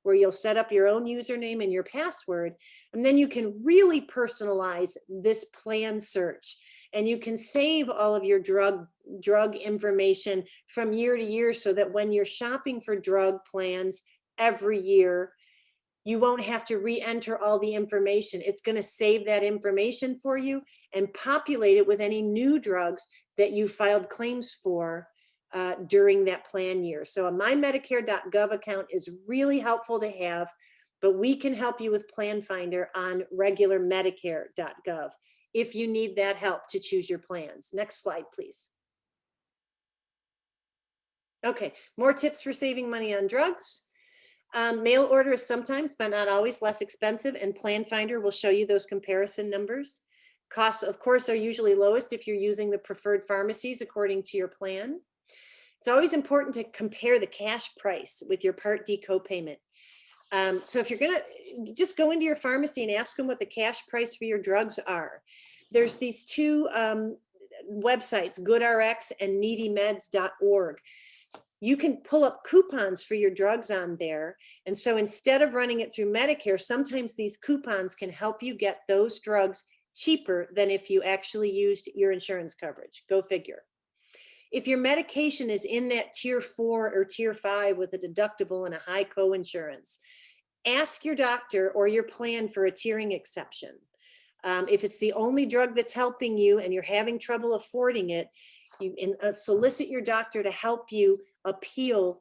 where you'll set up your own username and your password, and then you can really personalize this plan search. And you can save all of your drug information from year to year so that when you're shopping for drug plans every year, you won't have to re-enter all the information. It's going to save that information for you and populate it with any new drugs that you filed claims for during that plan year. So a mymedicare.gov account is really helpful to have, but we can help you with Plan Finder on regular Medicare.gov if you need that help to choose your plans. Next slide, please. Okay, more tips for saving money on drugs. Mail order is sometimes, but not always, less expensive, and Plan Finder will show you those comparison numbers. Costs, of course, are usually lowest if you're using the preferred pharmacies according to your plan. It's always important to compare the cash price with your Part D copayment. So if you're gonna just go into your pharmacy and ask them what the cash price for your drugs are. There's these two websites, GoodRx and needymeds.org. You can pull up coupons for your drugs on there. And so instead of running it through Medicare, sometimes these coupons can help you get those drugs cheaper than if you actually used your insurance coverage. Go figure. If your medication is in that tier 4 or tier 5 with a deductible and a high co-insurance, ask your doctor or your plan for a tiering exception. If it's the only drug that's helping you and you're having trouble affording it, you solicit your doctor to help you appeal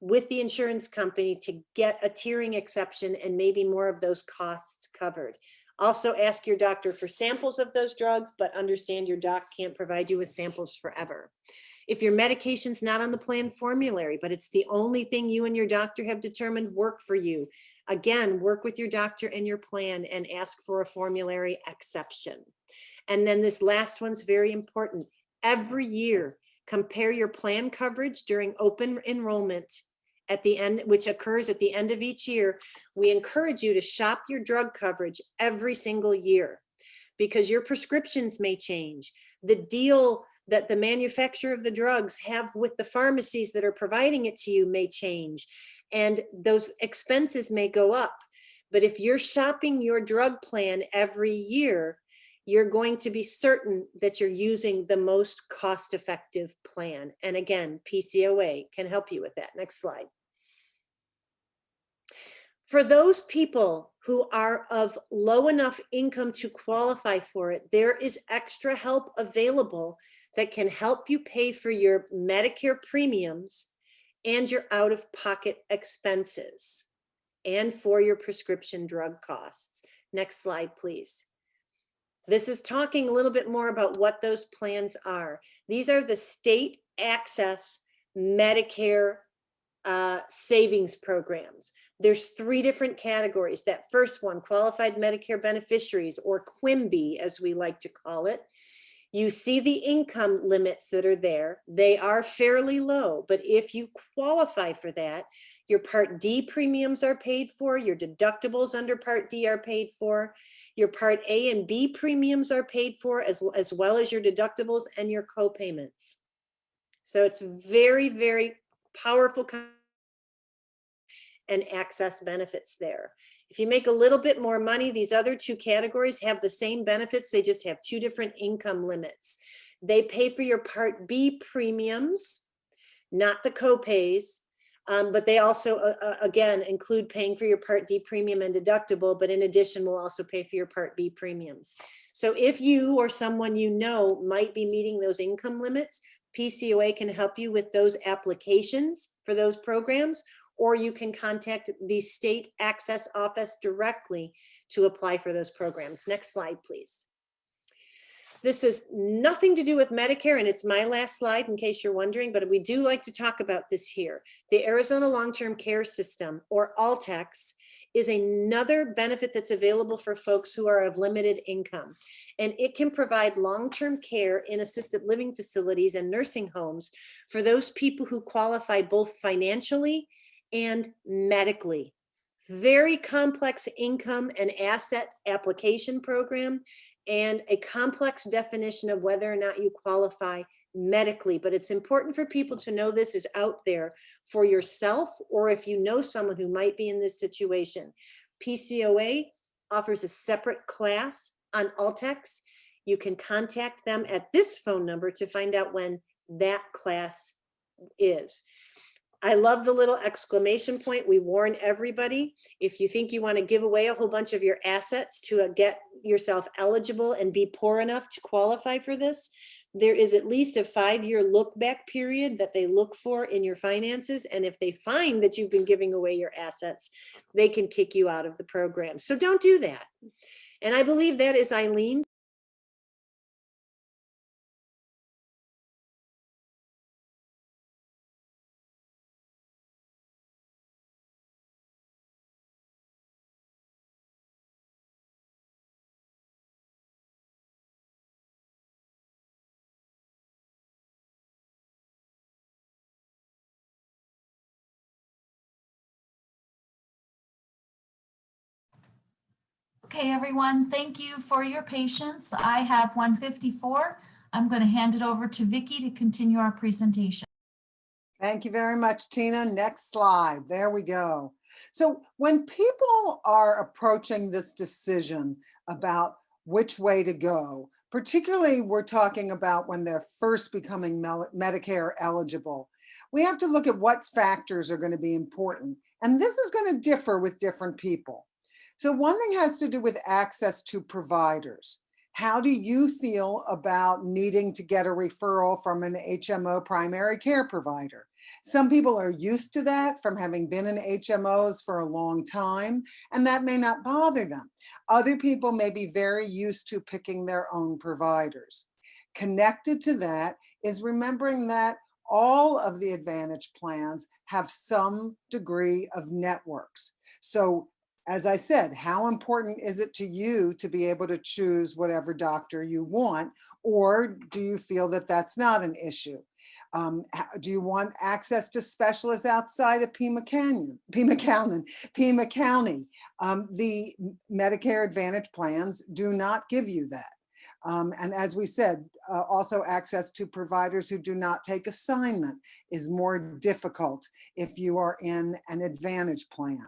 with the insurance company to get a tiering exception and maybe more of those costs covered. Also ask your doctor for samples of those drugs, but understand your doc can't provide you with samples forever. If your medication's not on the plan formulary, but it's the only thing you and your doctor have determined work for you, again, work with your doctor and your plan and ask for a formulary exception. And then this last one's very important. Every year, compare your plan coverage during open enrollment at the end, which occurs at the end of each year. We encourage you to shop your drug coverage every single year because your prescriptions may change. The deal that the manufacturer of the drugs have with the pharmacies that are providing it to you may change, and those expenses may go up. But if you're shopping your drug plan every year, you're going to be certain that you're using the most cost-effective plan. And again, PCOA can help you with that. Next slide. For those people who are of low enough income to qualify for it, there is extra help available that can help you pay for your Medicare premiums and your out-of-pocket expenses and for your prescription drug costs. Next slide, please. This is talking a little bit more about what those plans are. These are the state access Medicare savings programs. There's 3 different categories. That first one, qualified Medicare beneficiaries, or QIMBY as we like to call it. You see the income limits that are there. They are fairly low, but if you qualify for that, your Part D premiums are paid for, your deductibles under Part D are paid for, your Part A and B premiums are paid for, as well as your deductibles and your co-payments. So it's very, very powerful and access benefits there. If you make a little bit more money, these other 2 categories have the same benefits. They just have 2 different income limits. They pay for your Part B premiums, not the co-pays, but they also, again, include paying for your Part D premium and deductible, but in addition, will also pay for your Part B premiums. So if you or someone you know might be meeting those income limits, PCOA can help you with those applications for those programs, or you can contact the state access office directly to apply for those programs. Next slide, please. This has nothing to do with Medicare, and it's my last slide in case you're wondering, but we do like to talk about this here. The Arizona Long-Term Care System, or ALTCS, is another benefit that's available for folks who are of limited income. And it can provide long-term care in assisted living facilities and nursing homes for those people who qualify both financially and medically. Very complex income and asset application program and a complex definition of whether or not you qualify medically. But it's important for people to know this is out there for yourself, or if you know someone who might be in this situation. PCOA offers a separate class on ALTCS. You can contact them at this phone number to find out when that class is. I love the little exclamation point. We warn everybody, if you think you want to give away a whole bunch of your assets to get yourself eligible and be poor enough to qualify for this, there is at least a 5-year look back period that they look for in your finances. And if they find that you've been giving away your assets, they can kick you out of the program. So don't do that. And I believe that is Eileen's Okay, everyone, thank you for your patience. I have 154. I'm going to hand it over to Vicky to continue our presentation. Thank you very much, Tina. Next slide. There we go. So when people are approaching this decision about which way to go, particularly we're talking about when they're first becoming Medicare eligible, we have to look at what factors are going to be important. And this is going to differ with different people. So one thing has to do with access to providers. How do you feel about needing to get a referral from an HMO primary care provider? Some people are used to that from having been in HMOs for a long time, and that may not bother them. Other people may be very used to picking their own providers. Connected to that is remembering that all of the Advantage plans have some degree of networks. So as I said, how important is it to you to be able to choose whatever doctor you want, or do you feel that that's not an issue? Do you want access to specialists outside of Pima County? The Medicare Advantage plans do not give you that. And as we said, also access to providers who do not take assignment is more difficult if you are in an Advantage plan.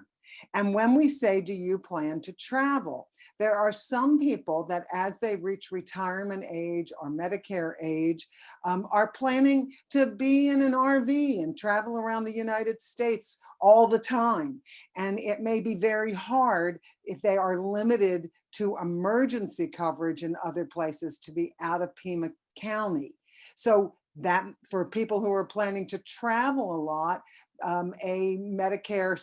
And when we say, do you plan to travel? There are some people that as they reach retirement age or Medicare age, are planning to be in an RV and travel around the United States all the time. And it may be very hard if they are limited to emergency coverage in other places to be out of Pima County. So that for people who are planning to travel a lot, a Medicare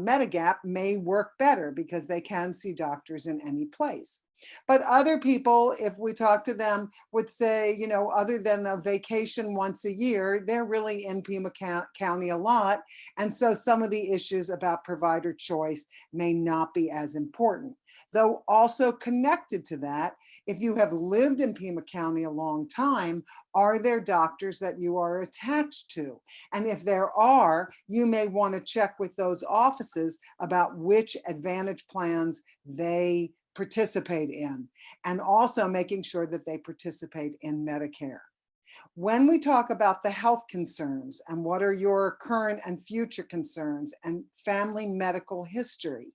Medigap may work better because they can see doctors in any place. But other people, if we talk to them, would say, you know, other than a vacation once a year, they're really in Pima County a lot. And so some of the issues about provider choice may not be as important. Though also connected to that, if you have lived in Pima County a long time, are there doctors that you are attached to? And if there are, you may want to check with those offices about which Advantage plans they participate in, and also making sure that they participate in Medicare. When we talk about the health concerns and what are your current and future concerns and family medical history,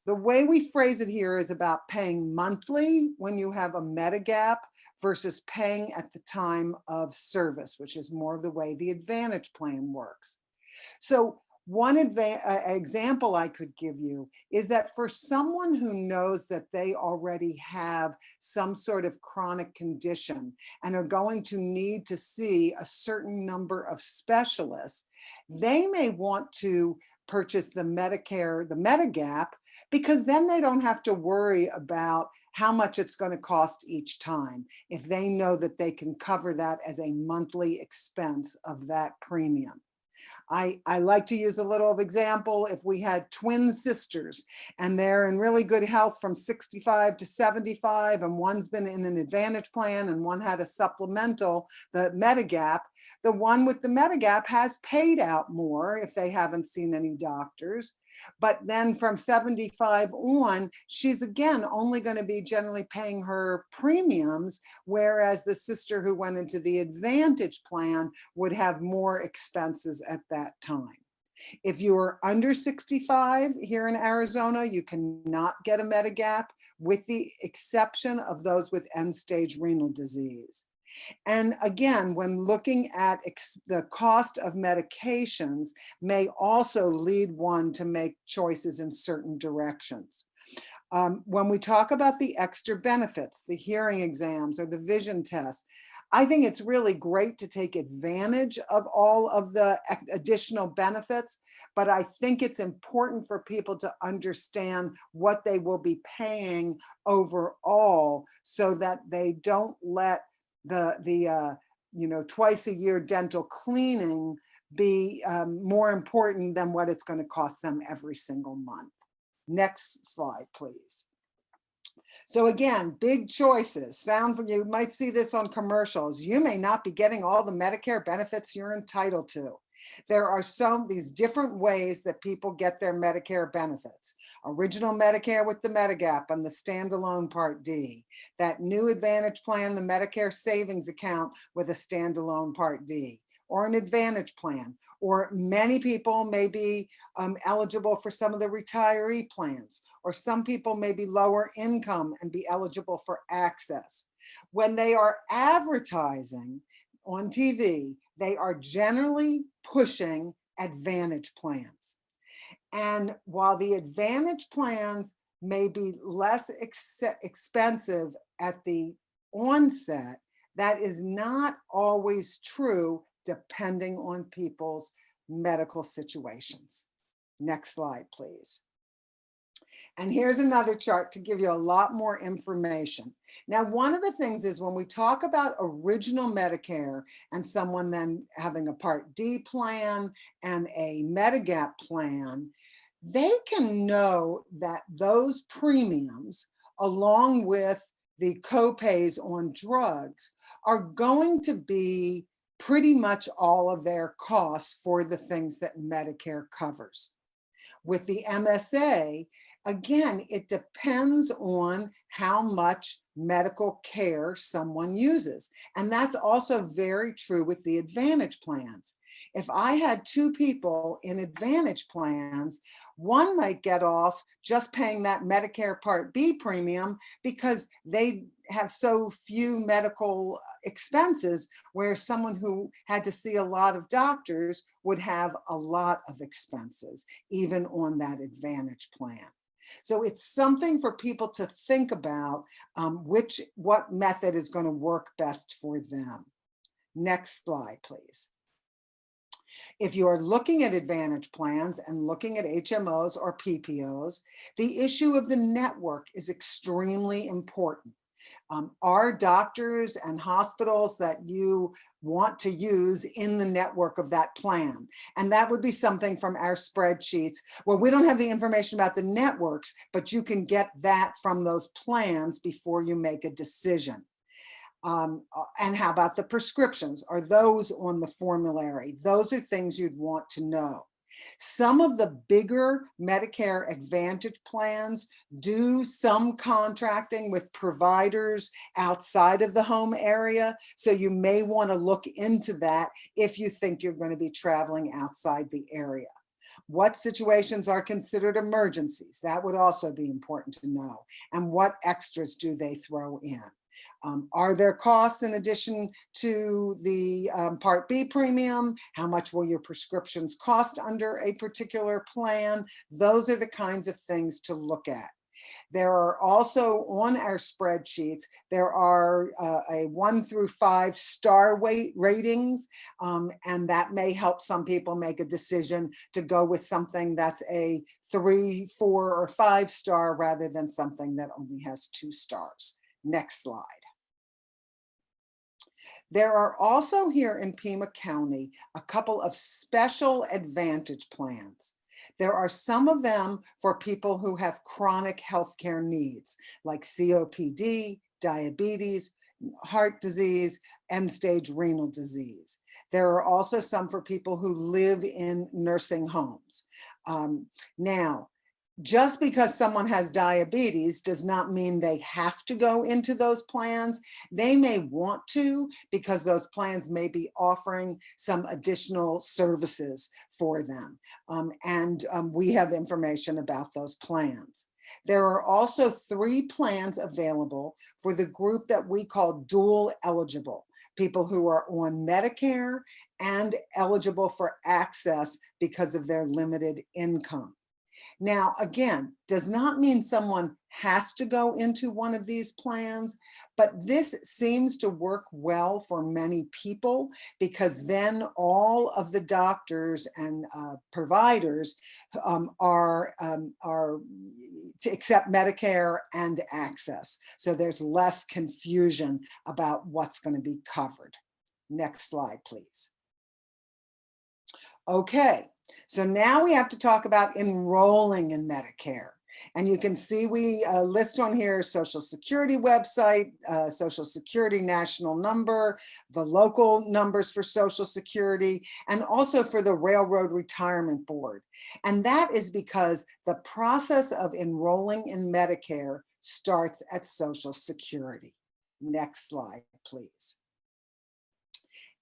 the way we phrase it here is about paying monthly when you have a Medigap versus paying at the time of service, which is more of the way the Advantage plan works. So one example I could give you is that for someone who knows that they already have some sort of chronic condition and are going to need to see a certain number of specialists, they may want to purchase the Medicare, the Medigap, because then they don't have to worry about how much it's going to cost each time if they know that they can cover that as a monthly expense of that premium. I like to use a little of example. If we had twin sisters and they're in really good health from 65 to 75, and one's been in an Advantage plan and one had a supplemental, the Medigap, the one with the Medigap has paid out more if they haven't seen any doctors. But then from 75 on, she's again only going to be generally paying her premiums, whereas the sister who went into the Advantage plan would have more expenses at that time. If you are under 65 here in Arizona, you cannot get a Medigap with the exception of those with end-stage renal disease. And again, when looking at the cost of medications may also lead one to make choices in certain directions. When we talk about the extra benefits, the hearing exams or the vision test, I think it's really great to take advantage of all of the additional benefits, but I think it's important for people to understand what they will be paying overall so that they don't let the twice a year dental cleaning be more important than what it's going to cost them every single month. Next slide, please. So again, big choices. You might see this on commercials. You may not be getting all the Medicare benefits you're entitled to. There are these different ways that people get their Medicare benefits. Original Medicare with the Medigap and the standalone Part D. That new Advantage plan, the Medicare savings account with a standalone Part D, or an Advantage plan. Or many people may be eligible for some of the retiree plans, or some people may be lower income and be eligible for access. When they are advertising on TV, they are generally pushing Advantage plans. And while the Advantage plans may be less expensive at the onset, that is not always true depending on people's medical situations. Next slide, please. And here's another chart to give you a lot more information. Now, one of the things is when we talk about original Medicare and someone then having a Part D plan and a Medigap plan, they can know that those premiums, along with the copays on drugs, are going to be pretty much all of their costs for the things that Medicare covers. With the MSA, again, it depends on how much medical care someone uses. And that's also very true with the Advantage plans. If I had two people in Advantage plans, one might get off just paying that Medicare Part B premium because they have so few medical expenses, where someone who had to see a lot of doctors would have a lot of expenses, even on that Advantage plan. So it's something for people to think about what method is going to work best for them. Next slide, please. If you are looking at Advantage plans and looking at HMOs or PPOs, the issue of the network is extremely important. Are doctors and hospitals that you want to use in the network of that plan? And that would be something from our spreadsheets where we don't have the information about the networks, but you can get that from those plans before you make a decision. And how about the prescriptions? Are those on the formulary? Those are things you'd want to know. Some of the bigger Medicare Advantage plans do some contracting with providers outside of the home area. So you may want to look into that if you think you're going to be traveling outside the area. What situations are considered emergencies? That would also be important to know. And what extras do they throw in? Are there costs in addition to the Part B premium? How much will your prescriptions cost under a particular plan? Those are the kinds of things to look at. There are also on our spreadsheets, there are a 1 through 5 star ratings, and that may help some people make a decision to go with something that's a 3, 4, or 5 star rather than something that only has 2 stars. Next slide. There are also here in Pima County a couple of special Advantage plans. There are some of them for people who have chronic healthcare needs like COPD, diabetes, heart disease, end-stage renal disease. There are also some for people who live in nursing homes. Now, just because someone has diabetes does not mean they have to go into those plans. They may want to because those plans may be offering some additional services for them. We have information about those plans. There are also 3 plans available for the group that we call dual eligible, people who are on Medicare and eligible for access because of their limited income. Now, again, does not mean someone has to go into one of these plans, but this seems to work well for many people because then all of the doctors and providers are to accept Medicare and access. So there's less confusion about what's going to be covered. Next slide, please. Okay. So now we have to talk about enrolling in Medicare. And you can see we list on here Social Security website, Social Security national number, the local numbers for Social Security, and also for the Railroad Retirement Board. And that is because the process of enrolling in Medicare starts at Social Security. Next slide, please.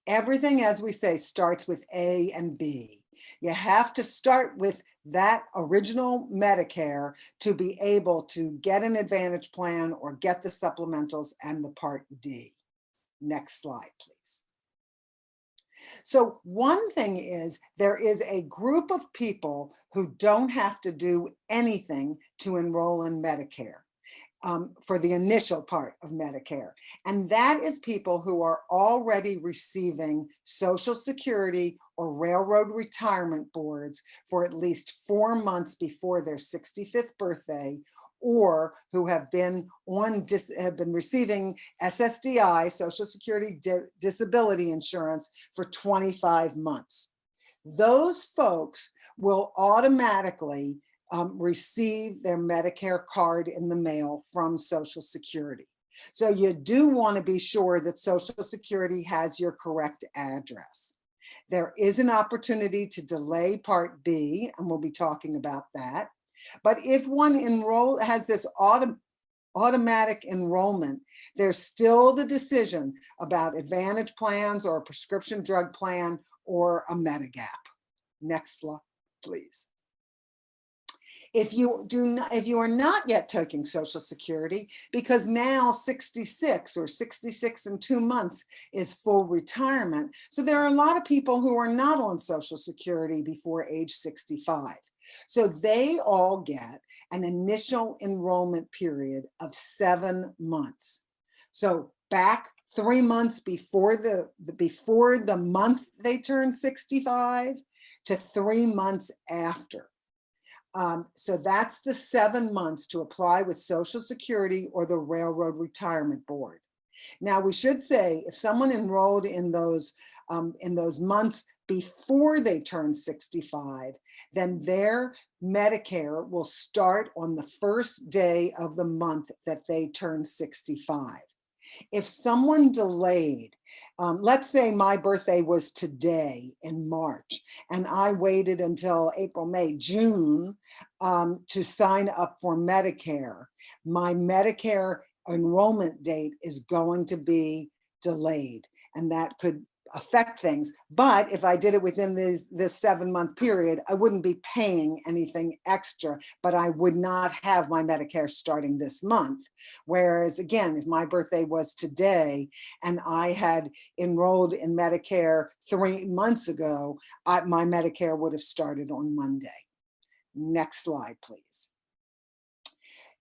Everything, as we say, starts with A and B. You have to start with that original Medicare to be able to get an Advantage plan or get the supplementals and the Part D. Next slide, please. So one thing is there is a group of people who don't have to do anything to enroll in Medicare. For the initial part of Medicare. And that is people who are already receiving Social Security or Railroad Retirement Boards for at least 4 months before their 65th birthday, or who have been receiving SSDI, Social Security Disability Insurance, for 25 months. Those folks will automatically receive their Medicare card in the mail from Social Security. So you do want to be sure that Social Security has your correct address. There is an opportunity to delay Part B, and we'll be talking about that. But if one has this automatic enrollment, there's still the decision about Advantage plans or a prescription drug plan or a Medigap. Next slide, please. If you are not yet taking Social Security, because now 66 or 66 and 2 months is full retirement. So there are a lot of people who are not on Social Security before age 65. So they all get an initial enrollment period of 7 months. So back 3 months before the month they turn 65 to 3 months after. So that's the 7 months to apply with Social Security or the Railroad Retirement Board. Now, we should say if someone enrolled in those months before they turn 65, then their Medicare will start on the first day of the month that they turn 65. If someone delayed, let's say my birthday was today in March, and I waited until April, May, June to sign up for Medicare, my Medicare enrollment date is going to be delayed, and that could affect things. But if I did it within this 7-month period, I wouldn't be paying anything extra, but I would not have my Medicare starting this month. Whereas again, if my birthday was today and I had enrolled in Medicare 3 months ago, my Medicare would have started on Monday. Next slide, please.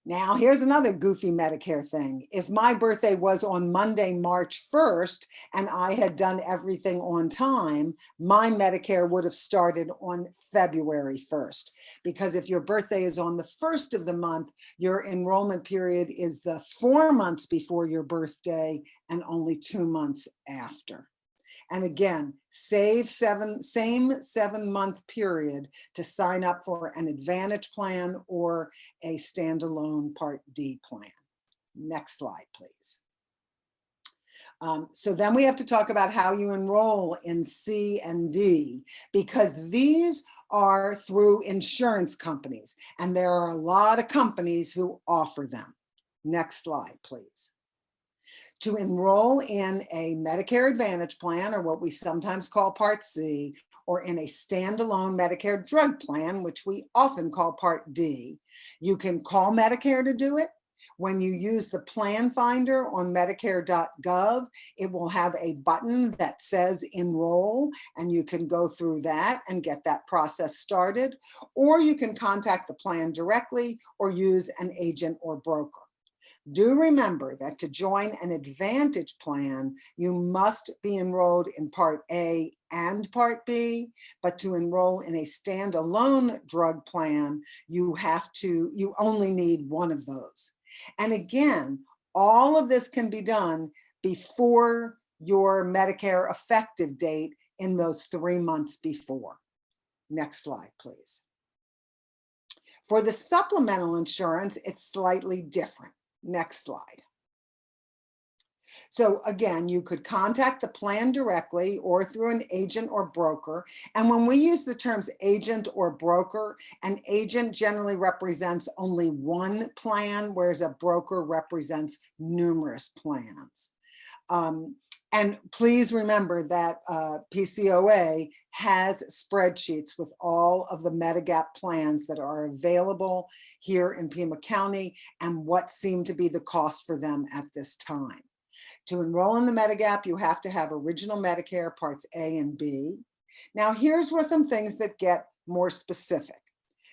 Now, here's another goofy Medicare thing. If my birthday was on Monday, March 1st, and I had done everything on time, my Medicare would have started on February 1st. Because if your birthday is on the 1st of the month, your enrollment period is the 4 months before your birthday and only 2 months after. And again, same 7-month period to sign up for an Advantage plan or a standalone Part D plan. Next slide, please. So then we have to talk about how you enroll in C and D, because these are through insurance companies, and there are a lot of companies who offer them. Next slide, please. To enroll in a Medicare Advantage plan, or what we sometimes call Part C, or in a standalone Medicare drug plan, which we often call Part D, you can call Medicare to do it. When you use the plan finder on Medicare.gov, it will have a button that says enroll, and you can go through that and get that process started. Or you can contact the plan directly or use an agent or broker. Do remember that to join an Advantage plan, you must be enrolled in Part A and Part B, but to enroll in a standalone drug plan, you only need one of those. And again, all of this can be done before your Medicare effective date in those 3 months before. Next slide, please. For the supplemental insurance, it's slightly different. Next slide. So again, you could contact the plan directly or through an agent or broker. And when we use the terms agent or broker, an agent generally represents only one plan, whereas a broker represents numerous plans. And please remember that PCOA has spreadsheets with all of the Medigap plans that are available here in Pima County and what seem to be the cost for them at this time. To enroll in the Medigap, you have to have original Medicare Parts A and B. Now, here's where some things that get more specific.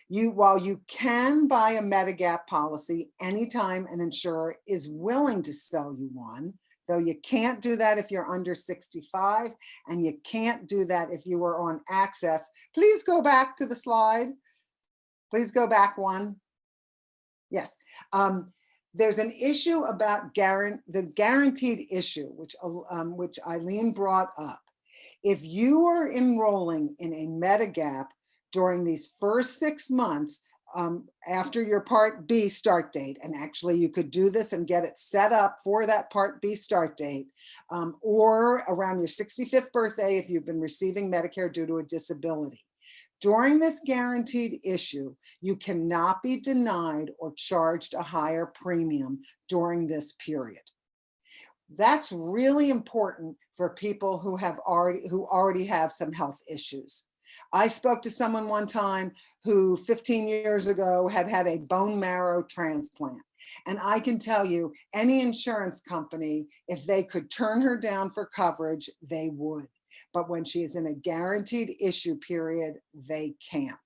While you can buy a Medigap policy anytime an insurer is willing to sell you one, though you can't do that if you're under 65, and you can't do that if you are on access. Please go back to the slide. Please go back one. Yes. There's an issue about the guaranteed issue, which Eileen brought up. If you are enrolling in a Medigap during these first 6 months after your Part B start date, and actually you could do this and get it set up for that Part B start date, or around your 65th birthday if you've been receiving Medicare due to a disability. During this guaranteed issue, you cannot be denied or charged a higher premium during this period. That's really important for people who already have some health issues. I spoke to someone one time who 15 years ago had had a bone marrow transplant. And I can tell you, any insurance company, if they could turn her down for coverage, they would. But when she is in a guaranteed issue period, they can't.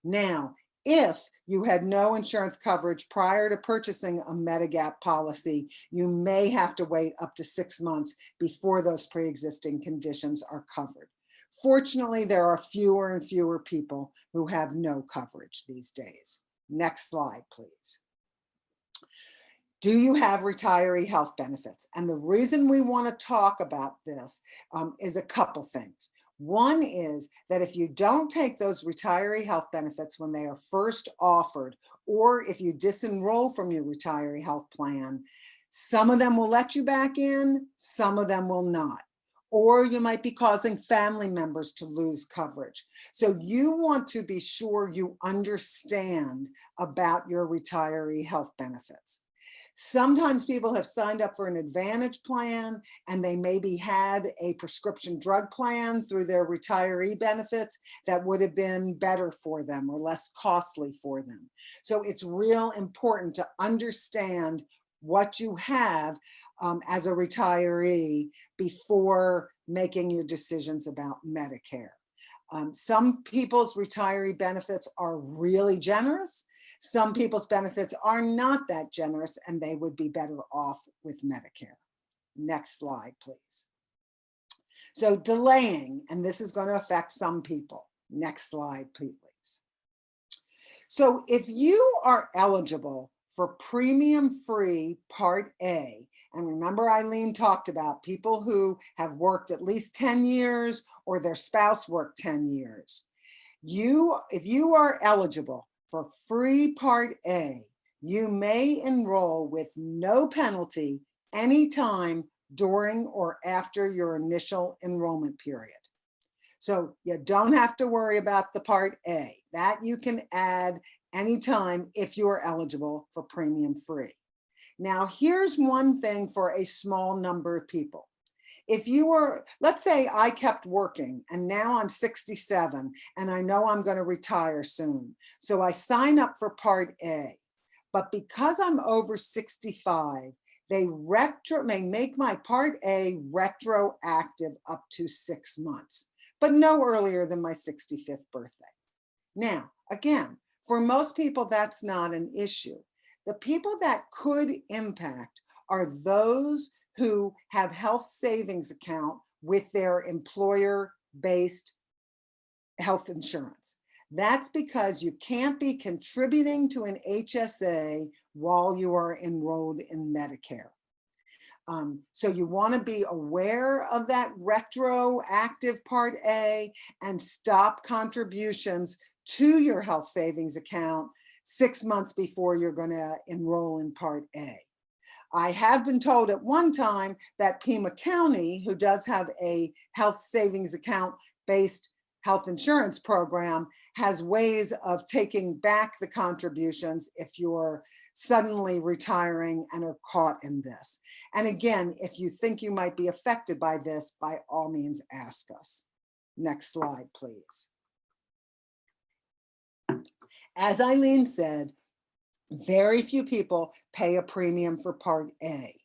Now, if you had no insurance coverage prior to purchasing a Medigap policy, you may have to wait up to 6 months before those pre-existing conditions are covered. Fortunately, there are fewer and fewer people who have no coverage these days. Next slide, please. Do you have retiree health benefits? And the reason we want to talk about this is a couple things. One is that if you don't take those retiree health benefits when they are first offered, or if you disenroll from your retiree health plan, some of them will let you back in, some of them will not. Or you might be causing family members to lose coverage. So you want to be sure you understand about your retiree health benefits. Sometimes people have signed up for an Advantage plan and they maybe had a prescription drug plan through their retiree benefits that would have been better for them or less costly for them. So it's real important to understand what you have as a retiree before making your decisions about Medicare. Some people's retiree benefits are really generous. Some people's benefits are not that generous and they would be better off with Medicare. Next slide, please. So delaying, and this is going to affect some people. Next slide, please. So if you are eligible for premium-free Part A, and remember Eileen talked about people who have worked at least 10 years or their spouse worked 10 years. If you are eligible for free Part A, you may enroll with no penalty anytime during or after your initial enrollment period. So you don't have to worry about the Part A. That you can add anytime if you are eligible for premium free. Now, here's one thing for a small number of people. If you were, let's say I kept working and now I'm 67 and I know I'm going to retire soon. So I sign up for Part A, but because I'm over 65, they may make my Part A retroactive up to 6 months, but no earlier than my 65th birthday. Now, again, for most people, that's not an issue. The people that could impact are those who have health savings account with their employer-based health insurance. That's because you can't be contributing to an HSA while you are enrolled in Medicare. So you want to be aware of that retroactive Part A and stop contributions to your health savings account 6 months before you're going to enroll in Part A. I have been told at one time that Pima County, who does have a health savings account based health insurance program, has ways of taking back the contributions if you're suddenly retiring and are caught in this. And again, if you think you might be affected by this, by all means, ask us. Next slide, please. As Eileen said, very few people pay a premium for Part A,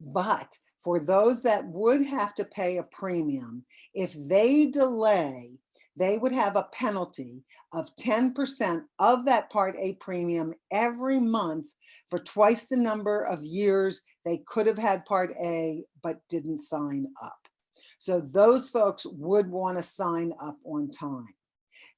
but for those that would have to pay a premium, if they delay, they would have a penalty of 10% of that Part A premium every month for twice the number of years they could have had Part A but didn't sign up. So those folks would want to sign up on time.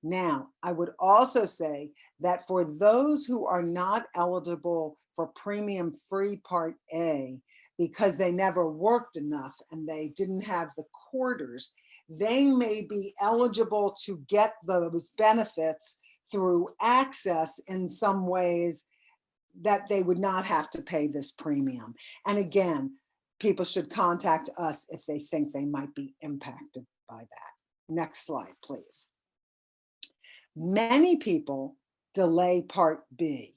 Now, I would also say that for those who are not eligible for premium-free Part A because they never worked enough and they didn't have the quarters, they may be eligible to get those benefits through access in some ways that they would not have to pay this premium. And again, people should contact us if they think they might be impacted by that. Next slide, please. Many people delay Part B.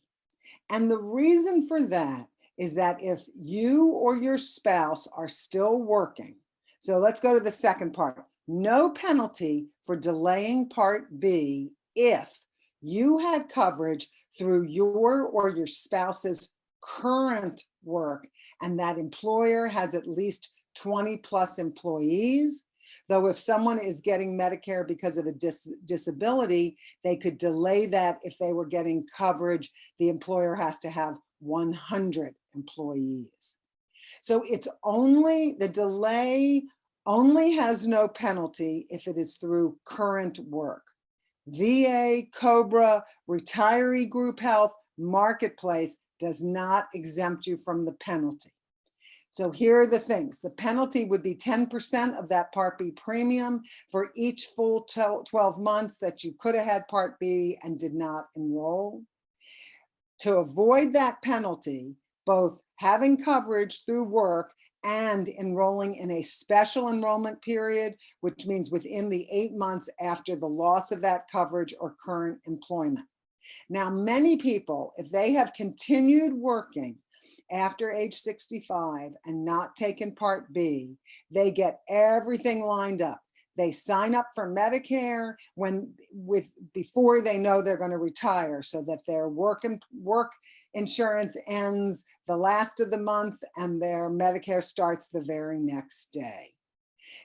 And the reason for that is that if you or your spouse are still working, so let's go to the second part. No penalty for delaying Part B if you had coverage through your or your spouse's current work and that employer has at least 20 plus employees. Though if someone is getting Medicare because of a disability, they could delay that. If they were getting coverage, the employer has to have 100 employees. So it's only, the delay only has no penalty if it is through current work. VA, COBRA, retiree group health, marketplace does not exempt you from the penalty. So here are the things. The penalty would be 10% of that Part B premium for each full 12 months that you could have had Part B and did not enroll. To avoid that penalty, both having coverage through work and enrolling in a special enrollment period, which means within the 8 months after the loss of that coverage or current employment. Now, many people, if they have continued working after age 65 and not taken Part B, they get everything lined up. They sign up for Medicare before they know they're going to retire, so that their work insurance ends the last of the month and their Medicare starts the very next day.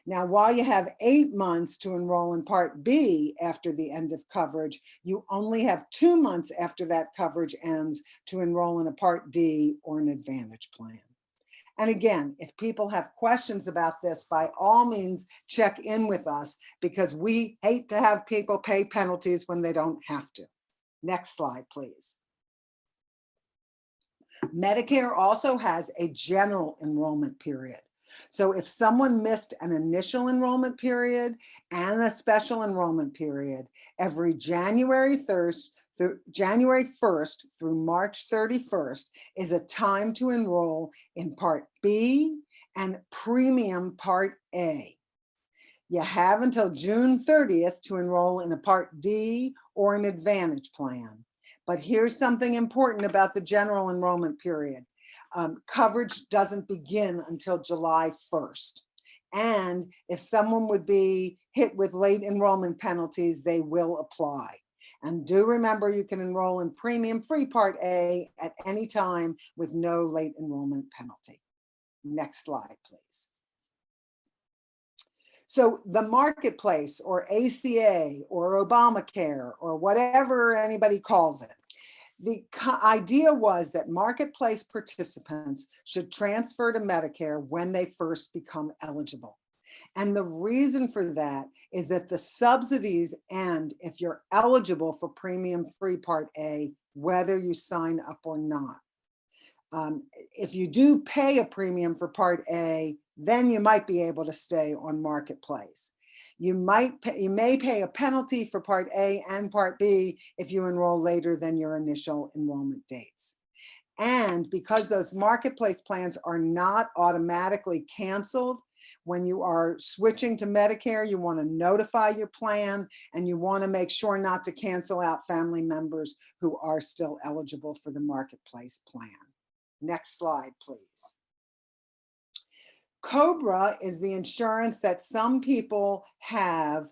Now, while you have 8 months to enroll in Part B after the end of coverage, you only have 2 months after that coverage ends to enroll in a Part D or an Advantage plan. And again, if people have questions about this, by all means, check in with us, because we hate to have people pay penalties when they don't have to. Next slide, please. Medicare also has a general enrollment period. So if someone missed an initial enrollment period and a special enrollment period, every January 1st through March 31st is a time to enroll in Part B and Premium Part A. You have until June 30th to enroll in a Part D or an Advantage plan. But here's something important about the general enrollment period. Coverage doesn't begin until July 1st. And if someone would be hit with late enrollment penalties, they will apply. And do remember, you can enroll in premium-free Part A at any time with no late enrollment penalty. Next slide, please. So the marketplace, or ACA, or Obamacare, or whatever anybody calls it, the idea was that marketplace participants should transfer to Medicare when they first become eligible. And the reason for that is that the subsidies end if you're eligible for premium-free Part A, whether you sign up or not. If you do pay a premium for Part A, then you might be able to stay on marketplace. You may pay a penalty for Part A and Part B if you enroll later than your initial enrollment dates. And because those marketplace plans are not automatically canceled, when you are switching to Medicare, you want to notify your plan and you want to make sure not to cancel out family members who are still eligible for the marketplace plan. Next slide, please. COBRA is the insurance that some people have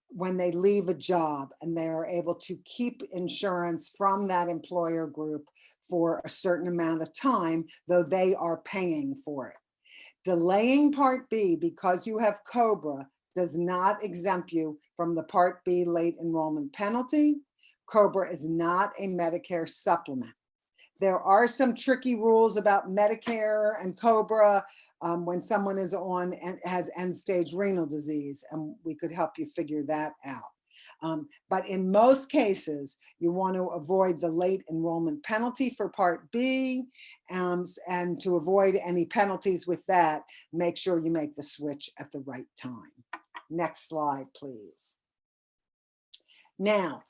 when they leave a job, and they are able to keep insurance from that employer group for a certain amount of time, though they are paying for it. Delaying Part B because you have COBRA does not exempt you from the Part B late enrollment penalty. COBRA is not a Medicare supplement. There are some tricky rules about Medicare and COBRA when someone is on and has end-stage renal disease, and we could help you figure that out. But in most cases, you want to avoid the late enrollment penalty for Part B, and to avoid any penalties with that, make sure you make the switch at the right time. Next slide, please. Now,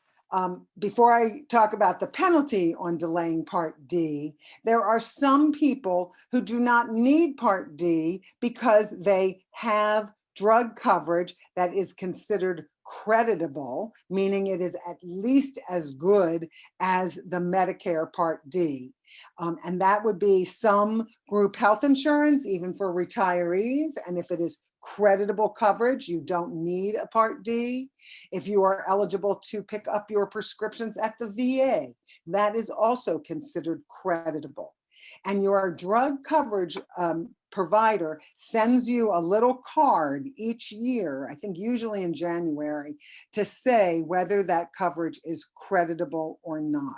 before I talk about the penalty on delaying Part D, there are some people who do not need Part D because they have drug coverage that is considered creditable, meaning it is at least as good as the Medicare Part D. And that would be some group health insurance, even for retirees. And if it is creditable coverage, you don't need a Part D. If you are eligible to pick up your prescriptions at the VA, that is also considered creditable. And your drug coverage provider sends you a little card each year, I think usually in January, to say whether that coverage is creditable or not.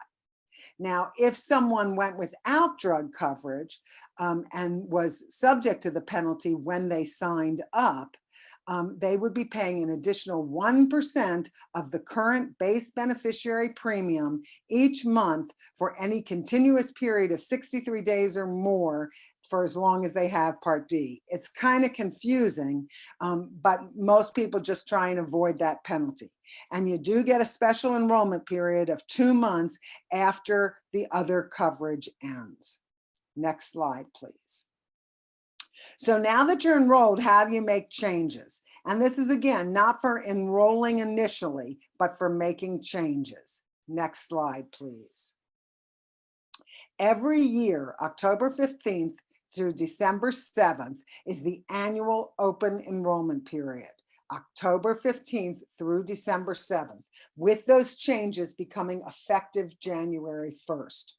Now, if someone went without drug coverage and was subject to the penalty when they signed up, they would be paying an additional 1% of the current base beneficiary premium each month for any continuous period of 63 days or more for as long as they have Part D. It's kind of confusing, but most people just try and avoid that penalty. And you do get a special enrollment period of 2 months after the other coverage ends. Next slide, please. So now that you're enrolled, how do you make changes? And this is, again, not for enrolling initially, but for making changes. Next slide, please. Every year, October 15th through December 7th is the annual open enrollment period. October 15th through December 7th, with those changes becoming effective January 1st.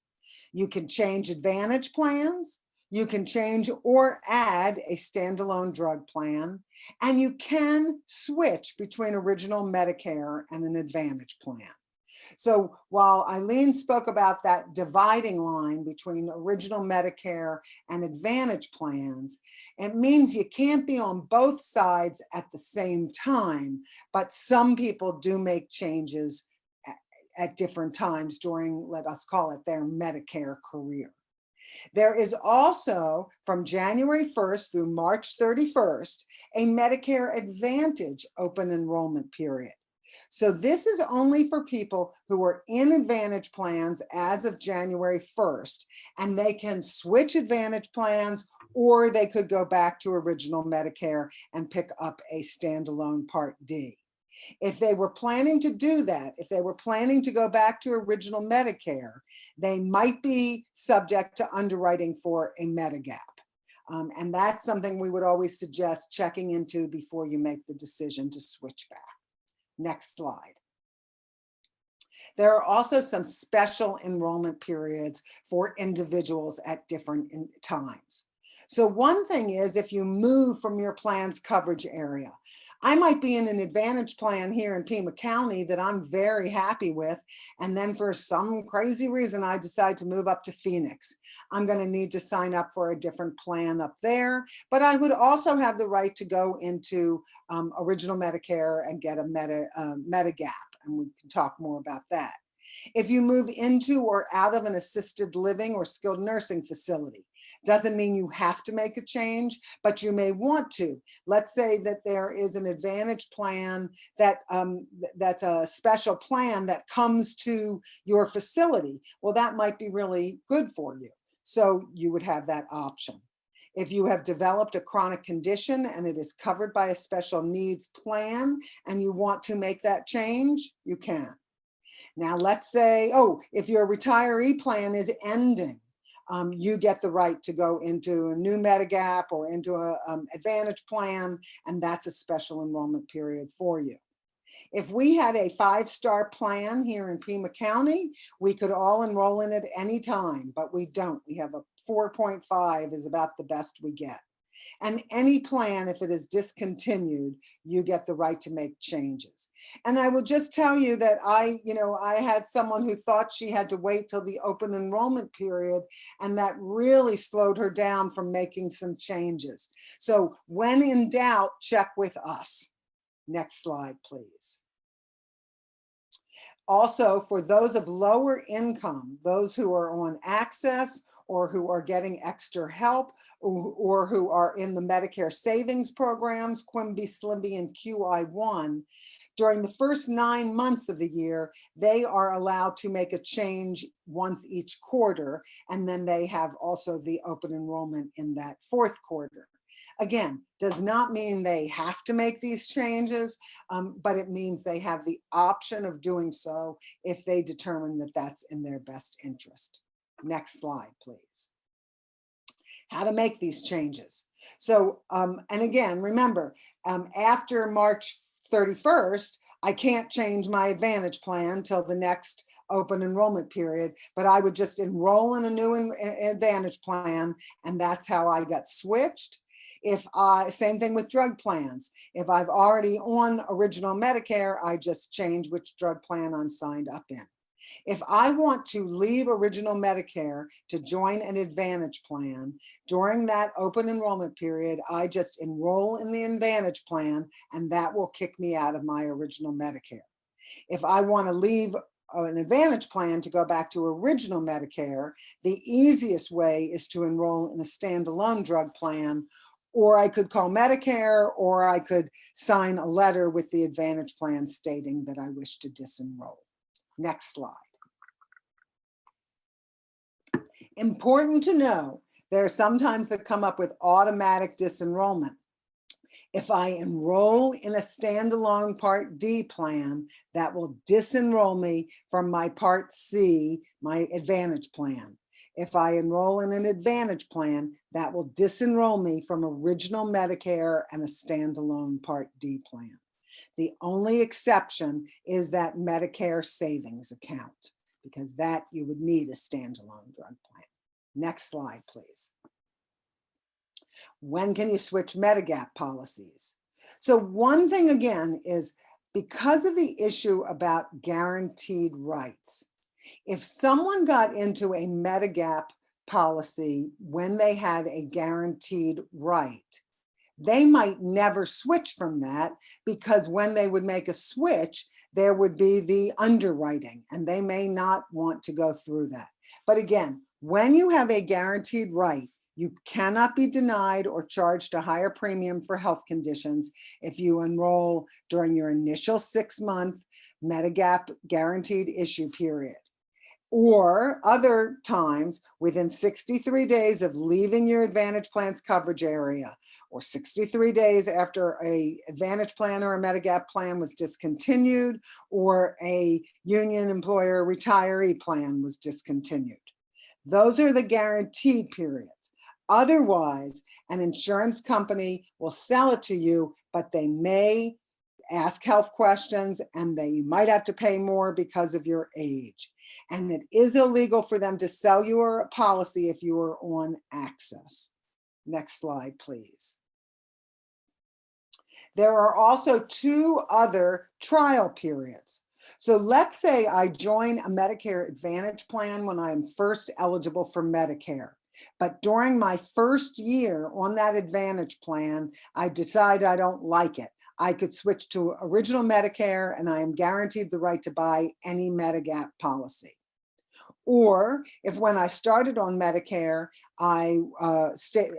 You can change Advantage plans, you can change or add a standalone drug plan, and you can switch between original Medicare and an Advantage plan. So while Eileen spoke about that dividing line between original Medicare and Advantage plans, it means you can't be on both sides at the same time, but some people do make changes at different times during, let us call it, their Medicare career. There is also, from January 1st through March 31st, a Medicare Advantage open enrollment period. So this is only for people who are in Advantage plans as of January 1st, and they can switch Advantage plans, or they could go back to original Medicare and pick up a standalone Part D. If they were planning to do that, if they were planning to go back to original Medicare, they might be subject to underwriting for a Medigap. And that's something we would always suggest checking into before you make the decision to switch back. Next slide. There are also some special enrollment periods for individuals at different times. So one thing is, if you move from your plan's coverage area, I might be in an Advantage plan here in Pima County that I'm very happy with, and then for some crazy reason, I decide to move up to Phoenix. I'm going to need to sign up for a different plan up there, but I would also have the right to go into original Medicare and get a Medigap, and we can talk more about that. If you move into or out of an assisted living or skilled nursing facility, Doesn't mean you have to make a change, but you may want to. Let's say that there is an Advantage plan that's a special plan that comes to your facility. Well, that might be really good for you. So you would have that option. If you have developed a chronic condition and it is covered by a special needs plan and you want to make that change, you can. Now, let's say, oh, if your retiree plan is ending, you get the right to go into a new Medigap or into a Advantage plan, and that's a special enrollment period for you. If we had a 5-star plan here in Pima County, we could all enroll in it any time, but we don't. We have a 4.5 is about the best we get. And any plan, if it is discontinued, you get the right to make changes. And I will just tell you that I had someone who thought she had to wait till the open enrollment period, and that really slowed her down from making some changes. So when in doubt, check with us. Next slide, please. Also, for those of lower income, those who are on access or who are getting extra help, or who are in the Medicare savings programs, QIMBY, SLIMBY, and QI1, during the first 9 months of the year, they are allowed to make a change once each quarter, and then they have also the open enrollment in that 4th quarter. Again, does not mean they have to make these changes, but it means they have the option of doing so if they determine that that's in their best interest. Next slide, please. How to make these changes. So, and again, remember, after March 31st, I can't change my Advantage plan till the next open enrollment period, but I would just enroll in a new Advantage plan, and that's how I got switched. Same thing with drug plans. If I've already on original Medicare, I just change which drug plan I'm signed up in. If I want to leave original Medicare to join an Advantage plan, during that open enrollment period, I just enroll in the Advantage plan, and that will kick me out of my original Medicare. If I want to leave an Advantage plan to go back to original Medicare, the easiest way is to enroll in a standalone drug plan, or I could call Medicare, or I could sign a letter with the Advantage plan stating that I wish to disenroll. Next slide. Important to know, there are some times that come up with automatic disenrollment. If I enroll in a standalone Part D plan, that will disenroll me from my Part C, my Advantage plan. If I enroll in an Advantage plan, that will disenroll me from original Medicare and a standalone Part D plan. The only exception is that Medicare savings account, because that you would need a standalone drug plan. Next slide, please. When can you switch Medigap policies? So one thing again is, because of the issue about guaranteed rights, if someone got into a Medigap policy when they had a guaranteed right, they might never switch from that, because when they would make a switch, there would be the underwriting, and they may not want to go through that. But again, when you have a guaranteed right, you cannot be denied or charged a higher premium for health conditions if you enroll during your initial 6-month Medigap guaranteed issue period. Or other times within 63 days of leaving your Advantage plan's coverage area, or 63 days after a Advantage plan or a Medigap plan was discontinued, or a union employer retiree plan was discontinued. Those are the guaranteed periods. Otherwise, an insurance company will sell it to you, but they may ask health questions, and you might have to pay more because of your age. And it is illegal for them to sell you a policy if you are on access. Next slide, please. There are also 2 other trial periods. So let's say I join a Medicare Advantage plan when I'm first eligible for Medicare. But during my first year on that Advantage plan, I decide I don't like it. I could switch to original Medicare, and I am guaranteed the right to buy any Medigap policy. Or if when I started on Medicare, I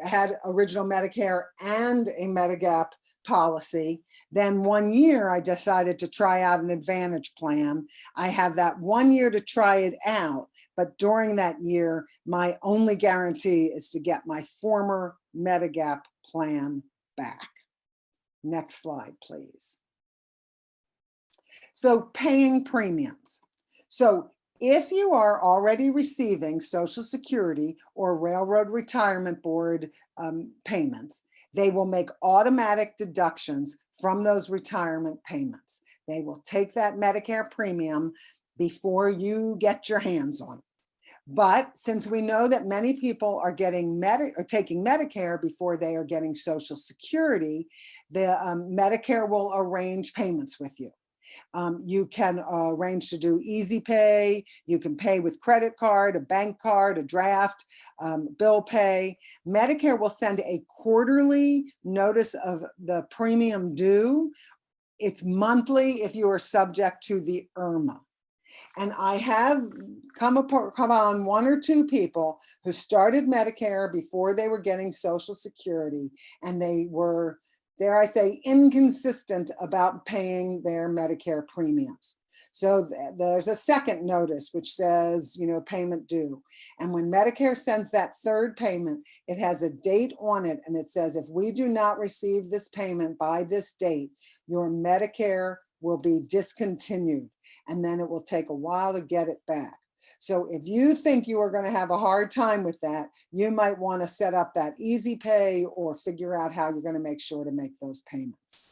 had original Medicare and a Medigap policy, then 1 year I decided to try out an Advantage plan. I have that 1 year to try it out, but during that year, my only guarantee is to get my former Medigap plan back. Next slide, please. So paying premiums. So if you are already receiving Social Security or Railroad Retirement Board payments, they will make automatic deductions from those retirement payments. They will take that Medicare premium before you get your hands on it. But since we know that many people are getting taking Medicare before they are getting Social Security, the Medicare will arrange payments with you. You can arrange to do easy pay. You can pay with credit card, a bank card, a draft, bill pay. Medicare will send a quarterly notice of the premium due. It's monthly if you are subject to the IRMA. And I have come on 1 or 2 people who started Medicare before they were getting Social Security, and they were, dare I say, inconsistent about paying their Medicare premiums. So there's a second notice which says, you know, payment due. And when Medicare sends that third payment, it has a date on it, and it says, if we do not receive this payment by this date, your Medicare will be discontinued, and then it will take a while to get it back. So if you think you are going to have a hard time with that, you might want to set up that easy pay or figure out how you're going to make sure to make those payments.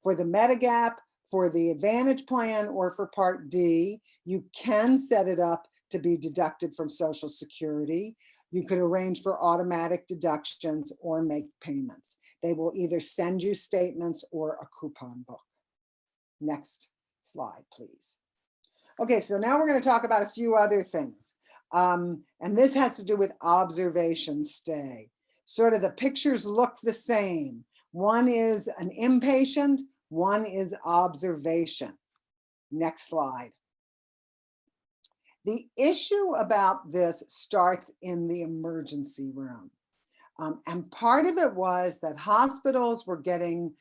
For the Medigap, for the Advantage plan, or for Part D, you can set it up to be deducted from Social Security. You could arrange for automatic deductions or make payments. They will either send you statements or a coupon book. Next slide, please. Okay, so now we're going to talk about a few other things. And this has to do with observation stay. Sort of the pictures look the same. One is an inpatient, one is observation. Next slide. The issue about this starts in the emergency room. And part of it was that hospitals were getting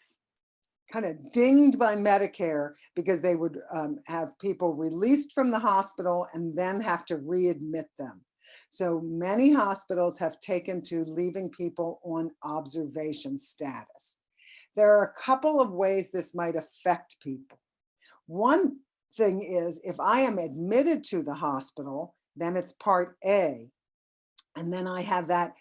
kind of dinged by Medicare because they would have people released from the hospital and then have to readmit them. So many hospitals have taken to leaving people on observation status. There are a couple of ways this might affect people. One thing is, if I am admitted to the hospital, then it's Part A, and then I have that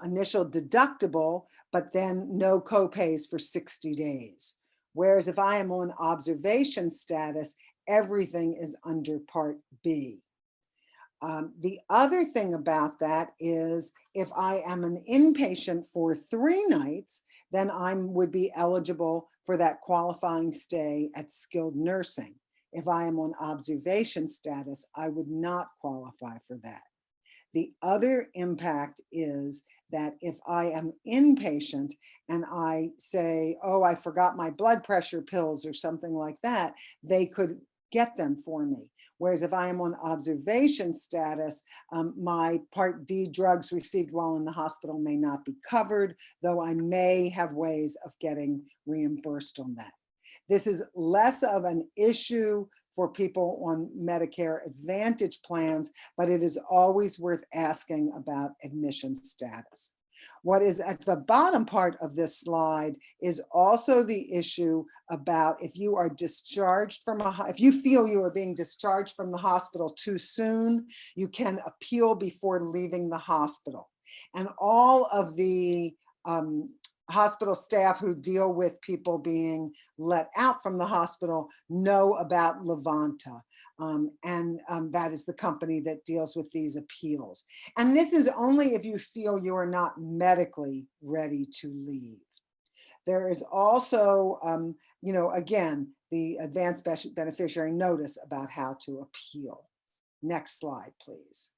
initial deductible, but then no copays for 60 days. Whereas if I am on observation status, everything is under Part B. The other thing about that is if I am an inpatient for 3 nights, then I would be eligible for that qualifying stay at skilled nursing. If I am on observation status, I would not qualify for that. The other impact is that if I am inpatient and I say, oh, I forgot my blood pressure pills or something like that, they could get them for me. Whereas if I am on observation status, my Part D drugs received while in the hospital may not be covered, though I may have ways of getting reimbursed on that. This is less of an issue for people on Medicare Advantage plans, but it is always worth asking about admission status. What is at the bottom part of this slide is also the issue about if you are discharged from if you feel you are being discharged from the hospital too soon, you can appeal before leaving the hospital. And all of the hospital staff who deal with people being let out from the hospital know about Levanta. That is the company that deals with these appeals. And this is only if you feel you are not medically ready to leave. There is also, you know, again, the advanced beneficiary notice about how to appeal. Next slide, please.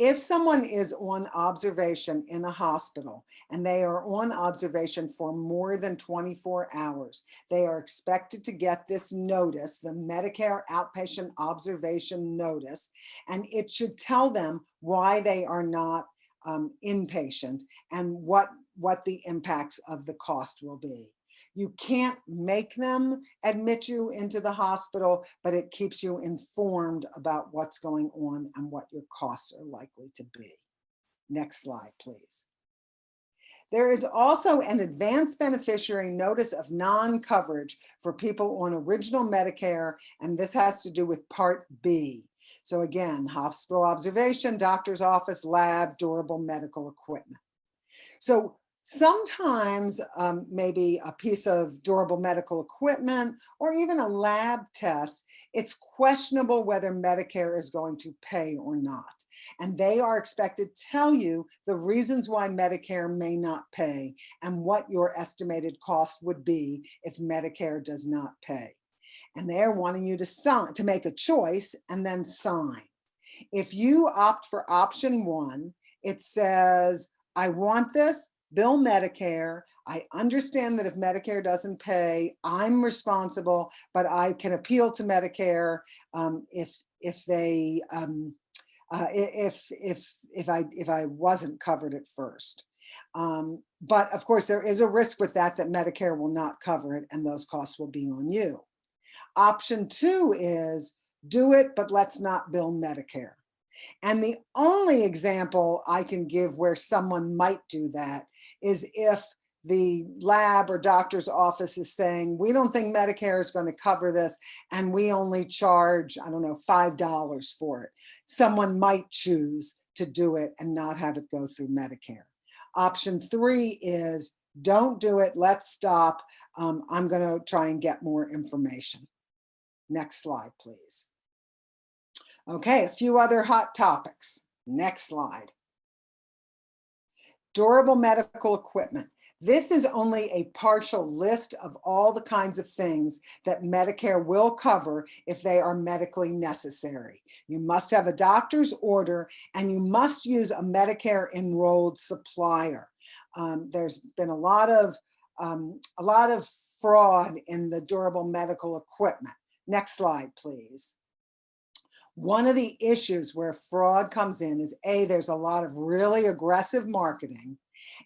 If someone is on observation in a hospital and they are on observation for more than 24 hours, they are expected to get this notice, the Medicare Outpatient Observation Notice, and it should tell them why they are not inpatient and what the impacts of the cost will be. You can't make them admit you into the hospital, but it keeps you informed about what's going on and what your costs are likely to be. Next slide, please. There is also an advanced beneficiary notice of non-coverage for people on original Medicare, and this has to do with Part B. So again, hospital observation, doctor's office, lab, durable medical equipment. So sometimes maybe a piece of durable medical equipment or even a lab test, it's questionable whether Medicare is going to pay or not. And they are expected to tell you the reasons why Medicare may not pay and what your estimated cost would be if Medicare does not pay. And they're wanting you to make a choice and then sign. If you opt for option 1, it says, I want this, bill Medicare. I understand that if Medicare doesn't pay, I'm responsible, but I can appeal to Medicare if I wasn't covered at first. But of course, there is a risk with that Medicare will not cover it, and those costs will be on you. Option 2 is do it, but let's not bill Medicare. And the only example I can give where someone might do that is if the lab or doctor's office is saying, we don't think Medicare is going to cover this, and we only charge, I don't know, $5 for it. Someone might choose to do it and not have it go through Medicare. Option 3 is don't do it, let's stop. I'm going to try and get more information. Next slide, please. Okay, a few other hot topics. Next slide. Durable medical equipment. This is only a partial list of all the kinds of things that Medicare will cover if they are medically necessary. You must have a doctor's order and you must use a Medicare enrolled supplier. There's been a lot of fraud in the durable medical equipment. Next slide, please. One of the issues where fraud comes in is there's a lot of really aggressive marketing.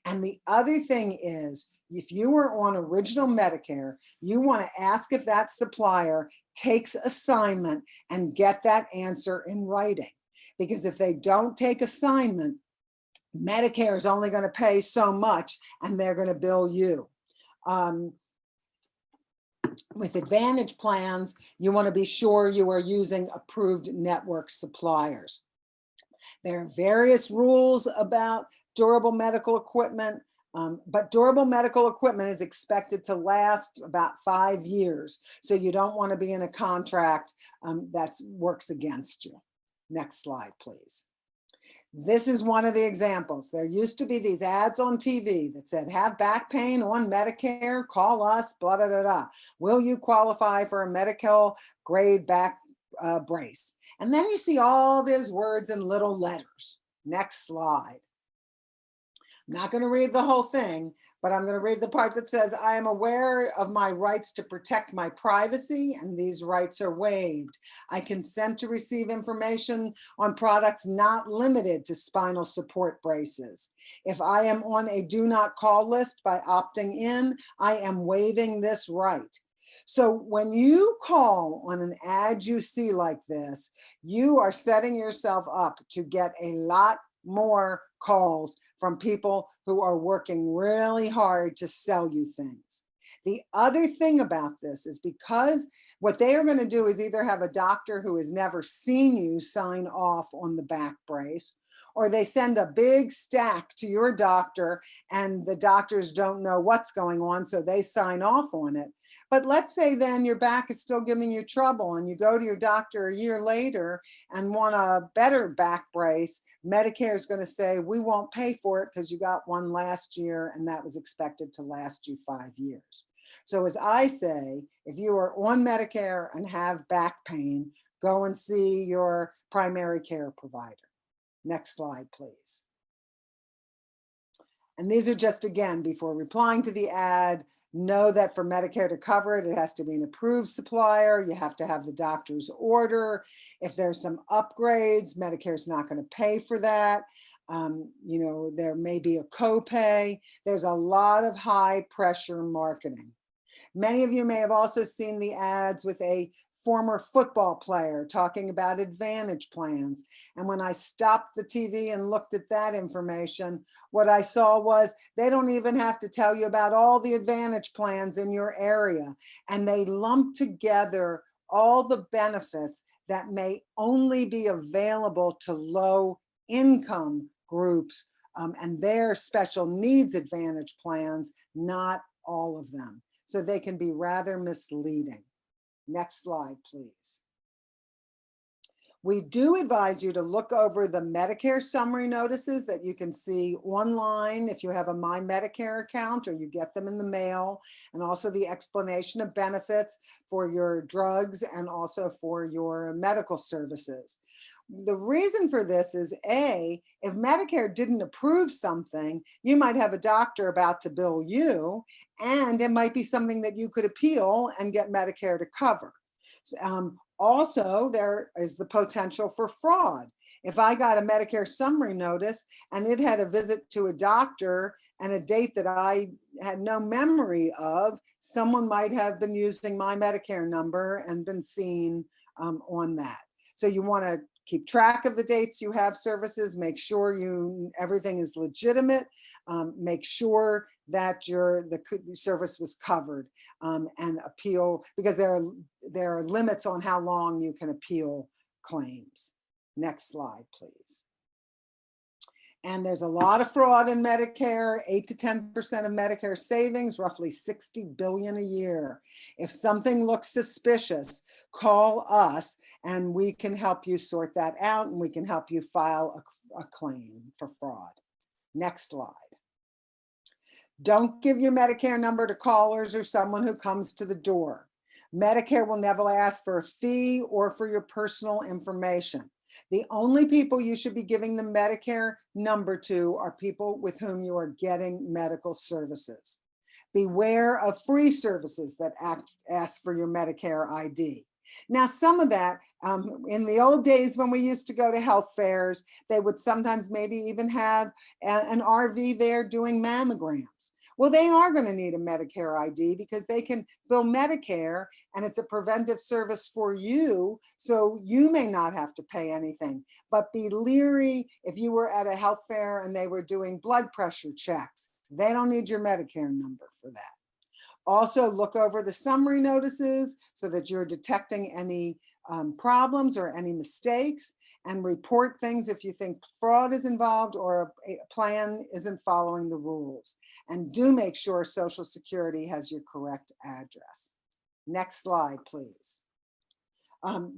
And the other thing is, if you were on original Medicare, you want to ask if that supplier takes assignment and get that answer in writing. Because if they don't take assignment, Medicare is only going to pay so much and they're going to bill you. With Advantage plans, you want to be sure you are using approved network suppliers. There are various rules about durable medical equipment, but durable medical equipment is expected to last about 5 years. So you don't want to be in a contract that works against you. Next slide, please. This is one of the examples. There used to be these ads on TV that said, have back pain on Medicare, call us, blah, blah, blah, blah. Will you qualify for a medical grade back brace? And then you see all these words in little letters. Next slide. I'm not going to read the whole thing, but I'm going to read the part that says, I am aware of my rights to protect my privacy, and these rights are waived. I consent to receive information on products not limited to spinal support braces. If I am on a do not call list by opting in, I am waiving this right. So when you call on an ad you see like this, you are setting yourself up to get a lot more calls from people who are working really hard to sell you things. The other thing about this is because what they are going to do is either have a doctor who has never seen you sign off on the back brace, or they send a big stack to your doctor and the doctors don't know what's going on, so they sign off on it. But let's say then your back is still giving you trouble and you go to your doctor a year later and want a better back brace. Medicare is going to say, we won't pay for it because you got one last year and that was expected to last you 5 years. So as I say, if you are on Medicare and have back pain, go and see your primary care provider. Next slide, please. And these are just, again, before replying to the ad, know that for Medicare to cover it, it has to be an approved supplier. You have to have the doctor's order. If there's some upgrades, Medicare's not going to pay for that. You know, there may be a copay. There's a lot of high pressure marketing. Many of you may have also seen the ads with a former football player talking about Advantage plans. And when I stopped the TV and looked at that information, what I saw was they don't even have to tell you about all the Advantage plans in your area. And they lump together all the benefits that may only be available to low income groups and their special needs Advantage plans, not all of them. So they can be rather misleading. Next slide, please. We do advise you to look over the Medicare summary notices that you can see online if you have a My Medicare account or you get them in the mail, and also the explanation of benefits for your drugs and also for your medical services. The reason for this is A, if Medicare didn't approve something, you might have a doctor about to bill you, and it might be something that you could appeal and get Medicare to cover. Also, there is the potential for fraud. If I got a Medicare summary notice and it had a visit to a doctor and a date that I had no memory of, someone might have been using my Medicare number and been seen on that. So you want to keep track of the dates you have services, make sure everything is legitimate, make sure that the service was covered, and appeal, because there are limits on how long you can appeal claims. Next slide, please. And there's a lot of fraud in Medicare, 8 to 10% of Medicare savings, roughly $60 billion a year. If something looks suspicious, call us and we can help you sort that out, and we can help you file a claim for fraud. Next slide. Don't give your Medicare number to callers or someone who comes to the door. Medicare will never ask for a fee or for your personal information. The only people you should be giving the Medicare number to are people with whom you are getting medical services. Beware of free services that ask for your Medicare ID. Now, some of that, in the old days when we used to go to health fairs, they would sometimes maybe even have an RV there doing mammograms. Well, they are going to need a Medicare ID because they can bill Medicare, and it's a preventive service for you, so you may not have to pay anything. But be leery if you were at a health fair and they were doing blood pressure checks. They don't need your Medicare number for that. Also, look over the summary notices so that you're detecting any problems or any mistakes, and report things if you think fraud is involved or a plan isn't following the rules. And do make sure Social Security has your correct address. Next slide, please.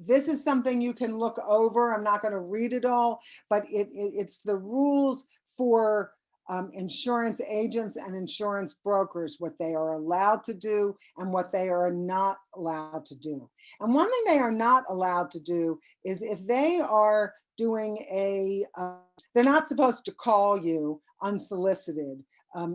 This is something you can look over. I'm not going to read it all, but it's the rules for insurance agents and insurance brokers, what they are allowed to do and what they are not allowed to do. And one thing they are not allowed to do is if they are doing they're not supposed to call you unsolicited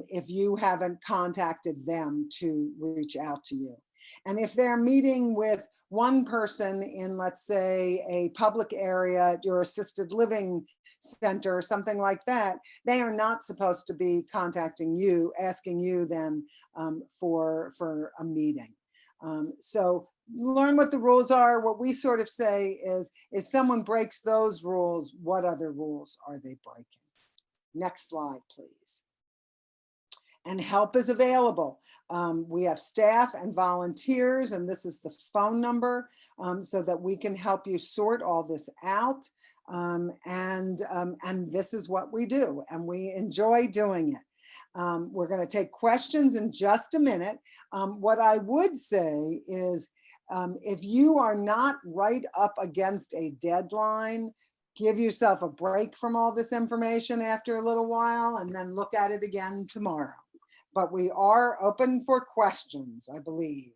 if you haven't contacted them to reach out to you. And if they're meeting with one person in, let's say, a public area at your assisted living center or something like that, they are not supposed to be contacting you, asking you then for a meeting. So learn what the rules are. What we sort of say is, if someone breaks those rules, what other rules are they breaking? Next slide, please. And help is available. We have staff and volunteers, and this is the phone number so that we can help you sort all this out. And this is what we do, and we enjoy doing it. We're going to take questions in just a minute. What I would say is, if you are not right up against a deadline, give yourself a break from all this information after a little while and then look at it again tomorrow. But we are open for questions, I believe.